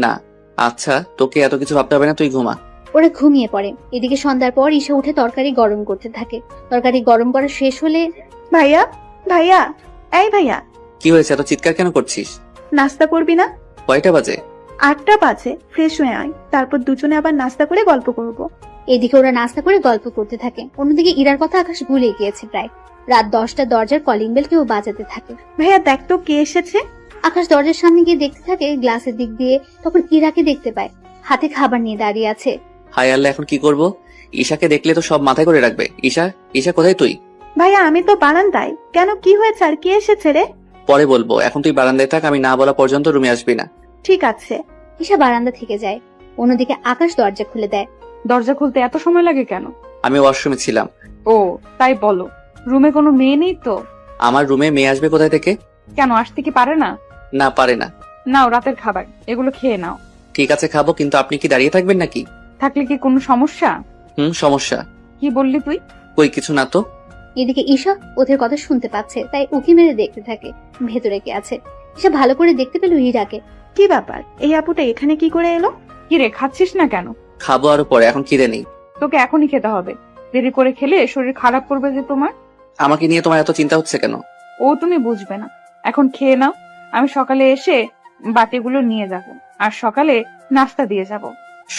না। আচ্ছা, তোকে এত কিছু ভাবতে হবে না, তুই ঘুমা। ওরা ঘুমিয়ে পড়ে। এদিকে সন্ধ্যার পর ঈশা উঠে তরকারি গরম করতে থাকে। তরকারি গরম করা শেষ হলে, ভাইয়া, ভাইয়া, এই ভাইয়া, কি হয়েছে, এত চিৎকার কেন করছিস? নাস্তা করবি না? কয়টা বাজে? 8টা বাজে, ফ্রেশ হয়ে আয়, তারপর দুজনে আবার নাস্তা করে গল্প করব। এদিকে ওরা নাস্তা করে গল্প করতে থাকে। অন্যদিকে ইরার কথা আকাশ ভুলে গিয়েছে প্রায়। রাত 10টা, দরজার কলিং বেল কেউ বাজাতে থাকে। ভাইয়া দেখ তো কে এসেছে। আকাশ দরজার সামনে গিয়ে দেখতে থাকে গ্লাসের দিক দিয়ে, তখন ইরাকে দেখতে পায় হাতে খাবার নিয়ে দাঁড়িয়ে আছে। হায় আল্লাহ, এখন কি করব? ঈশাকে দেখলে তো সব মাথায় করে রাখবে। ঈশা, ঈশা কোথায় তুই? ভাইয়া আমি তো বারান্দায়। কেন, কি হয়েছে আর কে এসেছে রে? পরে বলবো, এখন তুই বারান্দায় থাক, আমি না বলা পর্যন্ত রুমে আসবি না। ঠিক আছে। ঈশা বারান্দা থেকে যায়। অন্যদিকে আকাশ দরজা খুলে দেয়। দরজা খুলতে এত সময় লাগে কেন? আমি ওয়াশরুমে ছিলাম। ও, তাই বলো। রুমে কোনো মেয়ে নেই তো? আমার রুমে মেয়ে আসবে কোথায় থেকে? কেন, আসতে কি পারে না? না, পারে না। নাও রাতের খাবার, এগুলো খেয়ে নাও। ঠিক আছে, খাবো, কিন্তু আপনি কি দাঁড়িয়ে থাকবেন নাকি? থাকলে কি কোনো সমস্যা? সমস্যা। কি বললি তুই? কই কিছু না তো। এদিকে ঈশা ওদের কথা শুনতে পাচ্ছে, তাই উকি মেরে দেখতে থাকে ভেতরে কে আছে। ঈশা ভালো করে দেখতে পেল ইরাকে। কি ব্যাপার, এই আপুটা এখানে কি করে এলো? কি রে, খাচ্ছিস না কেন? খাবো আরো পরে, এখন খিদে নেই। তোকে এখনই খেতে হবে, দেরি করে খেলে শরীর খারাপ করবে যে তোমার। আমাকে নিয়ে তোমার এত চিন্তা হচ্ছে কেন? ও তুমি বুঝবে না, এখন খেয়ে নাও। আমি সকালে এসে বাটিগুলো নিয়ে যাব, আর সকালে নাস্তা দিয়ে যাব।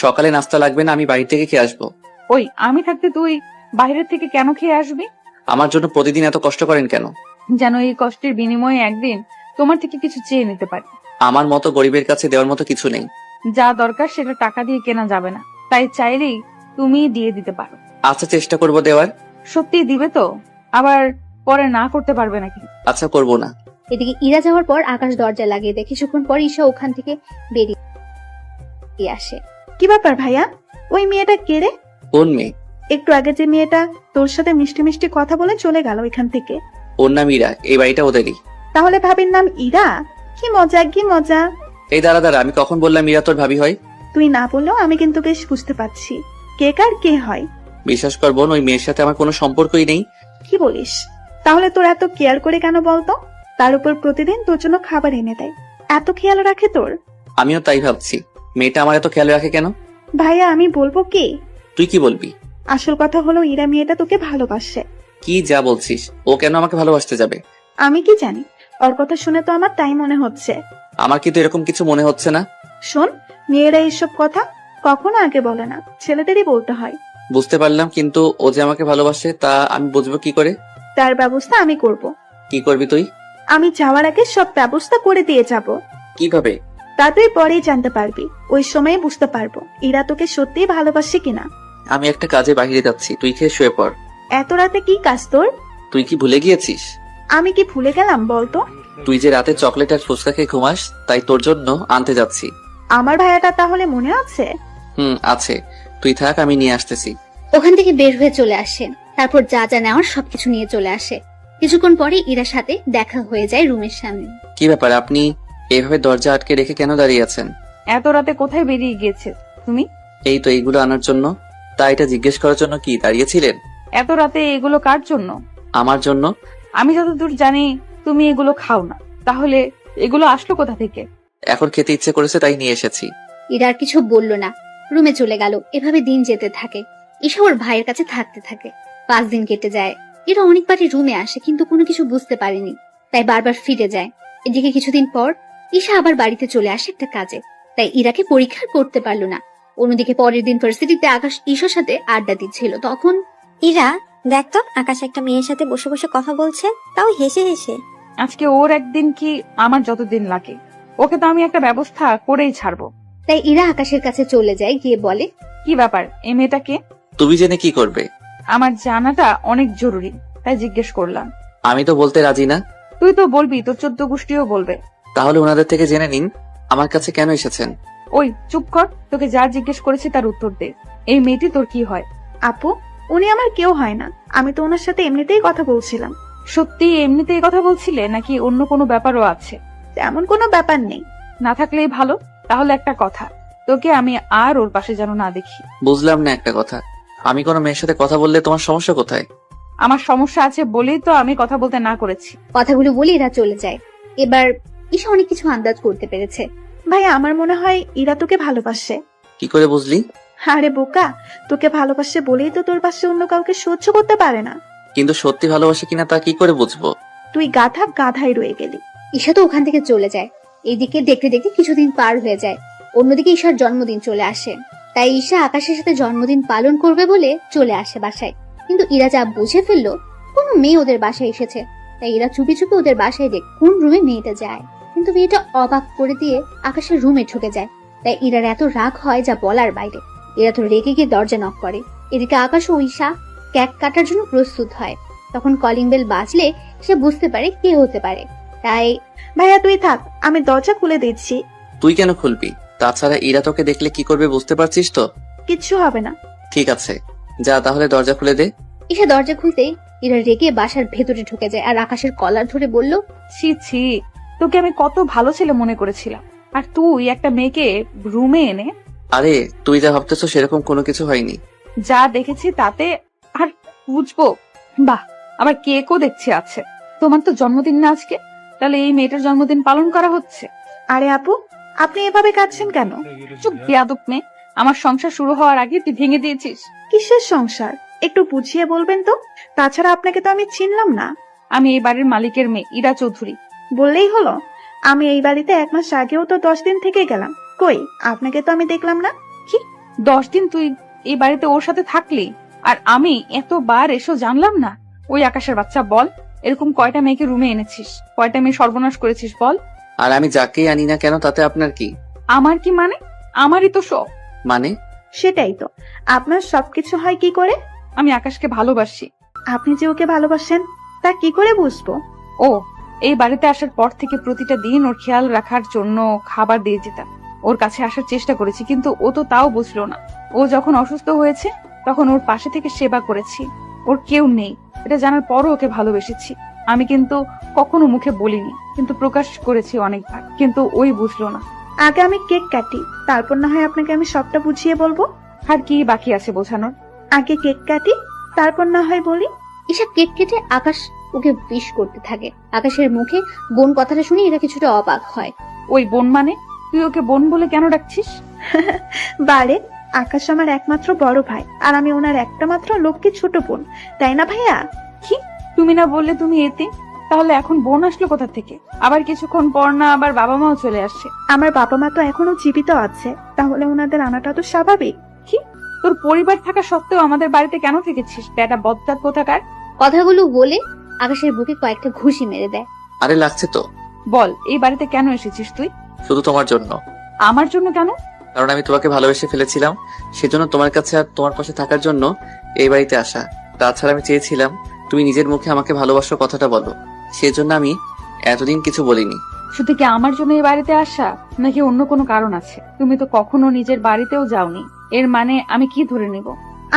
সকালে নাস্তা লাগবে না, আমি বাড়ি থেকে খেয়ে আসবো। ওই, আমি থাকতে তুই বাইরের থেকে কেন খেয়ে আসবি? আমার জন্য প্রতিদিন এত কষ্ট করেন কেন? যেন এই কষ্টের বিনিময়ে একদিন তোমার থেকে কিছু চেয়ে নিতে পারি। আমার মতো গরিবের কাছে দেওয়ার মতো কিছু নেই। যা দরকার সেটা টাকা দিয়ে কেনা যাবে না, তাই চাইলেই তুমি দিয়ে দিতে পারো। আচ্ছা, চেষ্টা করব দেওয়ার। সত্যি দিবে তো? আবার পরে না করতে পারবে নাকি? আচ্ছা, করব না। এদিকে ইরা যাওয়ার পর আকাশ দরজা লাগিয়ে দেয়। কিছুক্ষণ পর ঈশা ওখান থেকে বেরিয়ে আসে। কি ব্যাপার ভাইয়া, ওই মেয়েটা কে রে? কোন মেয়ে? একটু আগে যে মেয়েটা তোর সাথে মিষ্টি মিষ্টি কথা বলে চলে গেল এখান থেকে। ওর নাম ইরা, এই বাড়িটা ওদেরই। তাহলে ভাবির নাম ইরা? কি মজা, কি মজা। এই দাঁড়া দাঁড়া, আমি কখন বললাম ইরা তোর ভাবি হয়? তুই না বললেও আমি কিন্তু বেশ বুঝতে পারছি কে কার কে হয়। বিশ্বাস কর বোন, ওই মেয়ের সাথে আমার কোনো সম্পর্কই নেই। কি বলিস? তাহলে তোর এত কেয়ার করে কেন বলতো? তার উপর প্রতিদিন তোর জন্য খাবার এনে দেয়, এত খেয়াল রাখে তোর। আমিও তাই ভাবছি, মেয়েটা আমার এত খেয়াল রাখে কেন? ভাইয়া আমি বলবো কি? তুই কি বলবি? আসল কথা হলো ইরা মেয়েটা তোকে ভালোবাসে। কি যা বলছিস? ও কেন আমাকে ভালোবাসতে যাবে? আমি কি জানি, ওর কথা শুনে তো আমার তাই মনে হচ্ছে। আমার কিন্তু এরকম কিছু মনে হচ্ছে না। শোন, মেয়েরা এইসব কথা কখনো আগে বলে না, ছেলেদেরই বলতে হয়। বুঝতে পারলাম, কিন্তু ও যে আমাকে ভালোবাসে তা আমি বুঝবো কি করে? তার ব্যবস্থা আমি করব। কি করবি তুই? আমি যাওয়ার আগে সব ব্যবস্থা করে দিয়ে যাব। কিভাবে? তা তুই পরেই জানতে পারবি, ওই সময় বুঝতে পারবো ইরা তোকে সত্যিই ভালোবাসে কিনা। আমি একটা কাজে বাইরে যাচ্ছি, তুই খেয়ে শুয়ে পড়। এত রাতে কি কাজ তোর? তুই কি ভুলে গিয়েছিস? আমি কি ভুলে গেলাম বলতো? তুই যে রাতে চকলেট আর ফুচকা খেয়ে ঘুমাস, তাই তোর জন্য আনতে যাচ্ছি। আমার ভাইয়াটা তাহলে মনে আছে? আছে। তুই থাক, আমি নিয়ে আসতেছি। ওখান থেকে বের হয়ে চলে আসে। তারপর যা যা নেওয়ার সবকিছু নিয়ে চলে আসে। কিছুক্ষণ পরে ইরার সাথে দেখা হয়ে যায় রুমের সামনে। কি ব্যাপার, আপনি এইভাবে দরজা আটকে রেখে কেন দাঁড়িয়ে আছেন? এত রাতে কোথায় বেরিয়ে গিয়েছে তুমি? এই তো এইগুলো আনার জন্য। তা এটা জিজ্ঞেস করার জন্য কি দাঁড়িয়েছিলেন? এত রাতে এগুলো কার জন্য? আমার জন্য। আমি যতদূর জানি তুমি এগুলো খাও না, তাহলে এগুলো আসলো কোথা থেকে? এখন খেতে ইচ্ছে করেছে তাই নিয়ে এসেছি। ইরা আর কিছু বলল না, রুমে চলে গেল। এভাবে দিন যেতে থাকে। ঈশা ওর ভাইয়ের কাছে থাকতে থাকে। 5 দিন কেটে যায়। এরা অনেকবারই রুমে আসে, কিন্তু কোনো কিছু বুঝতে পারেনি, তাই বারবার ফিরে যায়। এদিকে কিছুদিন পর ঈশা আবার বাড়িতে চলে আসে একটা কাজে, তাই ইরাকে পরীক্ষা করতে পারলো না। অন্যদিকে পরের দিন ভার্সিটিতে আকাশ ঈশার সাথে আড্ডা দিচ্ছিল। তখন ইরা, দেখ তো আকাশ একটা মেয়ের সাথে বসে বসে কথা বলছে, তাও হেসে হেসে। আজকে ওর একদিন কি আমার যতদিন লাগে, ওকে তো আমি একটা ব্যবস্থা করেই ছাড়বো। তাই ইরা আকাশের কাছে চলে যায়, গিয়ে বলে, কি ব্যাপার, এই মেয়েটাকে? তুমি জেনে কি করবে? আমার জানাটা অনেক জরুরি, তাই জিজ্ঞেস করলাম। আমি তো বলতে রাজি না। তুই তো বলবি, তোর 14 গোষ্ঠীও বলবে। তাহলে ওনাদের থেকে জেনে নিন আমার কাছে কেন এসেছেন। ওই চুপ কর, তোকে যা জিজ্ঞেস করেছি তার উত্তর দে। এই মেয়েটি তোর কি হয়? আপু, উনি আমার কেউ হয় না, আমি তো ওনার সাথে এমনিতেই কথা বলছিলাম। সত্যি এমনিতেই কথা বলছিলে নাকি অন্য কোনো ব্যাপারও আছে? তেমন কোনো ব্যাপার নেই। না থাকলেই ভালো। তাহলে একটা কথা, তোকে আমি আর ওর পাশে যেন না দেখি। বুঝলাম না একটা কথা। আমি কোনো মেয়ের সাথে কথা বললে তোমার সমস্যা কোথায়? আমার সমস্যা আছে বলেই তো আমি কথা বলতে না করেছি। কথাগুলো বলে এরা চলে যায়। এবার ঈশা অনেক কিছু আন্দাজ করতে পেরেছে। ভাইয়া আমার মনে হয় ইরা তোকে ভালোবাসে। কি করে বুঝলি? আরে বোকা, তোকে ভালোবাসে বলেই তো তোর পাশে অন্য কাউকে সহ্য করতে পারে না। কিন্তু সত্যি ভালোবাসে কিনা তা কি করে বুঝবো? তুই গাধা গাধাই রয়ে গেলি। ঈশা তো ওখান থেকে চলে যায়। এইদিকে দেখতে দেখতে কিছুদিন পার হয়ে যায়। অন্যদিকে ঈশার জন্মদিন চলে আসে। তাই ঈশা আকাশের সাথে জন্মদিন পালন করবে বলে চলে আসে বাসায়। কিন্তু ইরা যা বুঝে ফেললো কোনো মেয়ে ওদের বাসায় এসেছে। তাই ইরা চুপি চুপি ওদের বাসায় দেখ কোন রুমে মেয়েটা যায়। কিন্তু মেয়েটা অবাক করে দিয়ে আকাশের রুমে ঢুকে যায়। তাই ইরার এত রাগ হয় যা বলার বাইরে। এরা তো রেগে গিয়ে দরজা নক করে। এদিকে আকাশ ও ঈশা কেক কাটার জন্য প্রস্তুত হয়। তখন কলিং বেল বাজলে সে বুঝতে পারে কে হতে পারে। তাই ভাইয়া তুই থাক, আমি দরজা খুলে দিচ্ছি। তুই কেন খুলবি? তাছাড়া ইরা তোকে দেখলে কি করবে বুঝতে পারছিস তো? কিচ্ছু হবে না। ঠিক আছে, যা তাহলে দরজা খুলে দে। ঈশা দরজা খুলতেই ইরা রেগে বাসার ভেতরে ঢুকে যায় আর আকাশের কলার ধরে বলল, ছি ছি, তোকে আমি কত ভালো ছেলে মনে করেছিলাম, আর তুই একটা মেয়েকে রুমে এনে। আরে তুই যা ভাবতেছো সেরকম কোনো কিছু হয়নি। যা দেখেছি তাতে আর বুঝবো। বাহ, আবার কেকও দেখছি আছে। তোমার তো জন্মদিন না আজকে, তাহলে এই মেয়েটার জন্মদিন পালন করা হচ্ছে। আরে আপু, আপনি এভাবে কাঁদছেন কেন? চুপ বেয়াদব মেয়ে, আমার সংসার শুরু হওয়ার আগে তুই ভেঙে দিয়েছিস। কিসের সংসার? একটু বুঝিয়ে বলবেন তো। তাছাড়া আপনাকে তো আমি চিনলাম না। আমি এই বাড়ির মালিকের মেয়ে ইরা চৌধুরী। বললেই হলো। আমি এই বাড়িতে 1 মাস আগেও তো 10 দিন থেকে গেলাম। কই আপনাকে তো আমি দেখলাম না। কি 10 দিন তুই এই বাড়িতে ওর সাথে থাকলি, আর আমি এতবার এসো জানলাম না? ওই আকাশের বাচ্চা, বল এরকম কয়টা মেয়েকে রুমে এনেছিস? কয়টা মেয়ে সর্বনাশ করেছিস বল? আর আমি যাকেই আনি না কেন তাতে আপনার কি? আমার কি মানে? আমারই তো সব মানে। সেটাই তো, আপনার সবকিছু হয় কি করে? আমি আকাশকে ভালোবাসি। আপনি যে ওকে ভালোবাসেন তা কি করে বুঝবো? ও, এই বাড়িতে আসার পর থেকে প্রতিটা দিন ওর খেয়াল রাখার জন্য খাবার দিয়ে যেতাম, ওর কাছে আসার চেষ্টা করেছি, কিন্তু ও তো তাও বুঝলো না। ও যখন অসুস্থ হয়েছে তখন ওর পাশে থেকে সেবা করেছি। ওর কেউ নেই এটা জানার পরও ওকে ভালোবেসেছি। আমি কিন্তু কখনো মুখে বলিনি, কিন্তু প্রকাশ করেছি অনেকবার, কিন্তু ওই বুঝলো না। আগে আমি কেক কাটি, তারপর না হয় আপনাকে আমি সবটা বুঝিয়ে বলবো। আর কি বাকি আছে বোঝানোর? আগে কেক কাটি, তারপর না হয় বলি। ঈশা কেক কেটে আকাশ ওকে উইশ করতে থাকে। আকাশের মুখে বোন কথাটা শুনে এরা কিছুটা অবাক হয়। ওই বোন মানে? তুই ওকে বোন বলে কেন ডাকছিস? বারে, আকাশ আমার একমাত্র বড় ভাই, আর আমি ওনার একটা মাত্র লক্ষ্মী ছোট বোন, তাই না ভাইয়া? কি তুমি না বললে তুমি এতে? তাহলে এখন বোন আসলো কোথা থেকে? আবার কিছুক্ষণ পর না আবার বাবা মাও চলে আসছে। আমার বাবা মা তো এখনো জীবিত আছে, তাহলে ওনাদের আনাটা তো স্বাভাবিক। কি তোর পরিবার থাকা সত্ত্বেও আমাদের বাড়িতে কেন থেকেছিস? বেটা বদজাত কোথাকার। কথাগুলো বলে আকাশের বুকে কয়েকটা ঘুষি মেরে দেয়। আরে লাগছে তো। বল এই বাড়িতে কেন এসেছিস তুই? শুধু তোমার জন্য। আমার জন্য কেন? কারণ আমি তোমাকে ভালোবেসে ফেলেছিলাম, সেজন্য তোমার কাছে আর তোমার পাশে থাকার জন্য এই বাড়িতে আসা। তাছাড়া আমি চেয়েছিলাম তুমি নিজের মুখে আমাকে ভালোবাসার কথাটা বলো, সেজন্য আমি এতদিন কিছু বলিনি। শুধু কি আমার জন্য এই বাড়িতে আসা, নাকি অন্য কোনো কারণ আছে? তুমি তো কখনো নিজের বাড়িতেও যাওনি, এর মানে আমি কি ধরে নিব?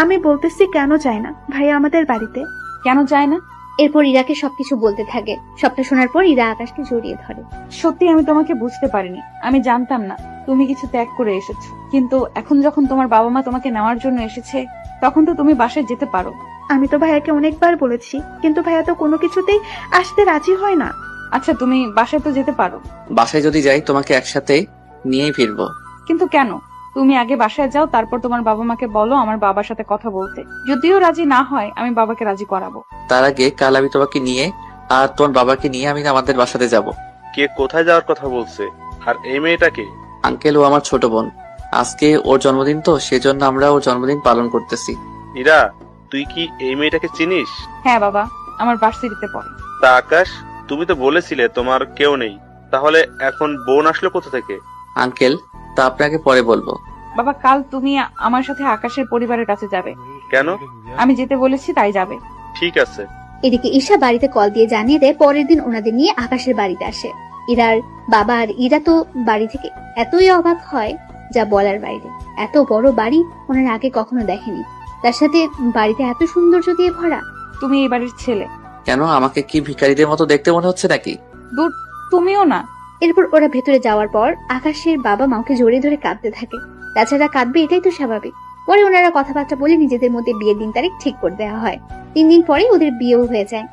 আমি বলতেছি কেন চাই না ভাইয়া আমাদের বাড়িতে? কেন চায় না? এরপর ইরাকে সবকিছু বলতে থাকে। সবটা শোনার পর ইরা আকাশকে জড়িয়ে ধরে। সত্যি আমি তোমাকে বুঝতে পারিনি, আমি জানতাম না তুমি কিছু ত্যাগ করে এসেছো, কিন্তু এখন যখন তোমার বাবা মা তোমাকে নেওয়ার জন্য এসেছে তখন তো তুমি বাসায় যেতে পারো। আমি তো ভাইয়াকে অনেকবার বলেছি, কিন্তু ভাইয়া তো কোনো কিছুতেই আসতে রাজি হয় না। আচ্ছা তুমি বাসায় তো যেতে পারো। বাসায় যদি যাই তোমাকে একসাথে নিয়েই ফিরবো। কিন্তু কেন? তুমি আগে বাসায় যাও, তারপর তোমার বাবা মাকে বলো আমার বাবার সাথে কথা বলতে। যদিও রাজি না হয় আমি বাবাকে রাজি করাবো। তার আগে কাল আমি তোমাকে নিয়ে আর তোমার বাবাকে নিয়ে আমি আমাদের বাসাতে যাব। কে কোথায় যাওয়ার কথা বলছে? আর এই মেয়েটাকে? আঙ্কেল, ও আমার ছোট বোন। আজকে ওর জন্মদিন তো, সেজন্য আমরা ওর জন্মদিন পালন করতেছি। ইরা, তুই কি এই মেয়েটাকে চিনিস? হ্যাঁ বাবা, আমার ভার্সিটিতে পড়ে। তা আকাশ, তুমি তো বলেছিলে তোমার কেউ নেই, তাহলে এখন বোন আসলো কোথা থেকে? আঙ্কেল, তা আপনাকে পরে বলবো। বাবা, কাল তুমি আমার সাথে আকাশের পরিবারের কাছে যাবে। কেন? আমি যেতে বলেছি তাই যাবে। ঠিক আছে। এদিকে ঈশা বাড়িতে কল দিয়ে জানিয়ে দেয় পরের দিন ওনাদের নিয়ে আকাশের বাড়িতে আসে। ইরার বাবা আর ইরা তো বাড়ি থেকে এতই অবাক হয় যা বলার বাইরে। এত বড় বাড়ি ওনার আগে কখনো দেখেনি, তার সাথে বাড়িতে এত সৌন্দর্য দিয়ে ভরা। তুমি এই বাড়ির ছেলে। কেন, আমাকে কি ভিখারিদের মতো দেখতে মনে হচ্ছে নাকি? দূর, তুমিও না। এরপর ওরা ভেতরে যাওয়ার পর আকাশের বাবা মাকে জড়িয়ে ধরে কাঁদতে থাকে। তাছাড়া কাঁদবে এটাই তো স্বাভাবিক। পরে ওনারা কথাবার্তা বলে নিজেদের মধ্যে বিয়ের দিন তারিখ ঠিক করে দেওয়া হয়। 3 দিন পরে ওদের বিয়েও হয়ে যায়।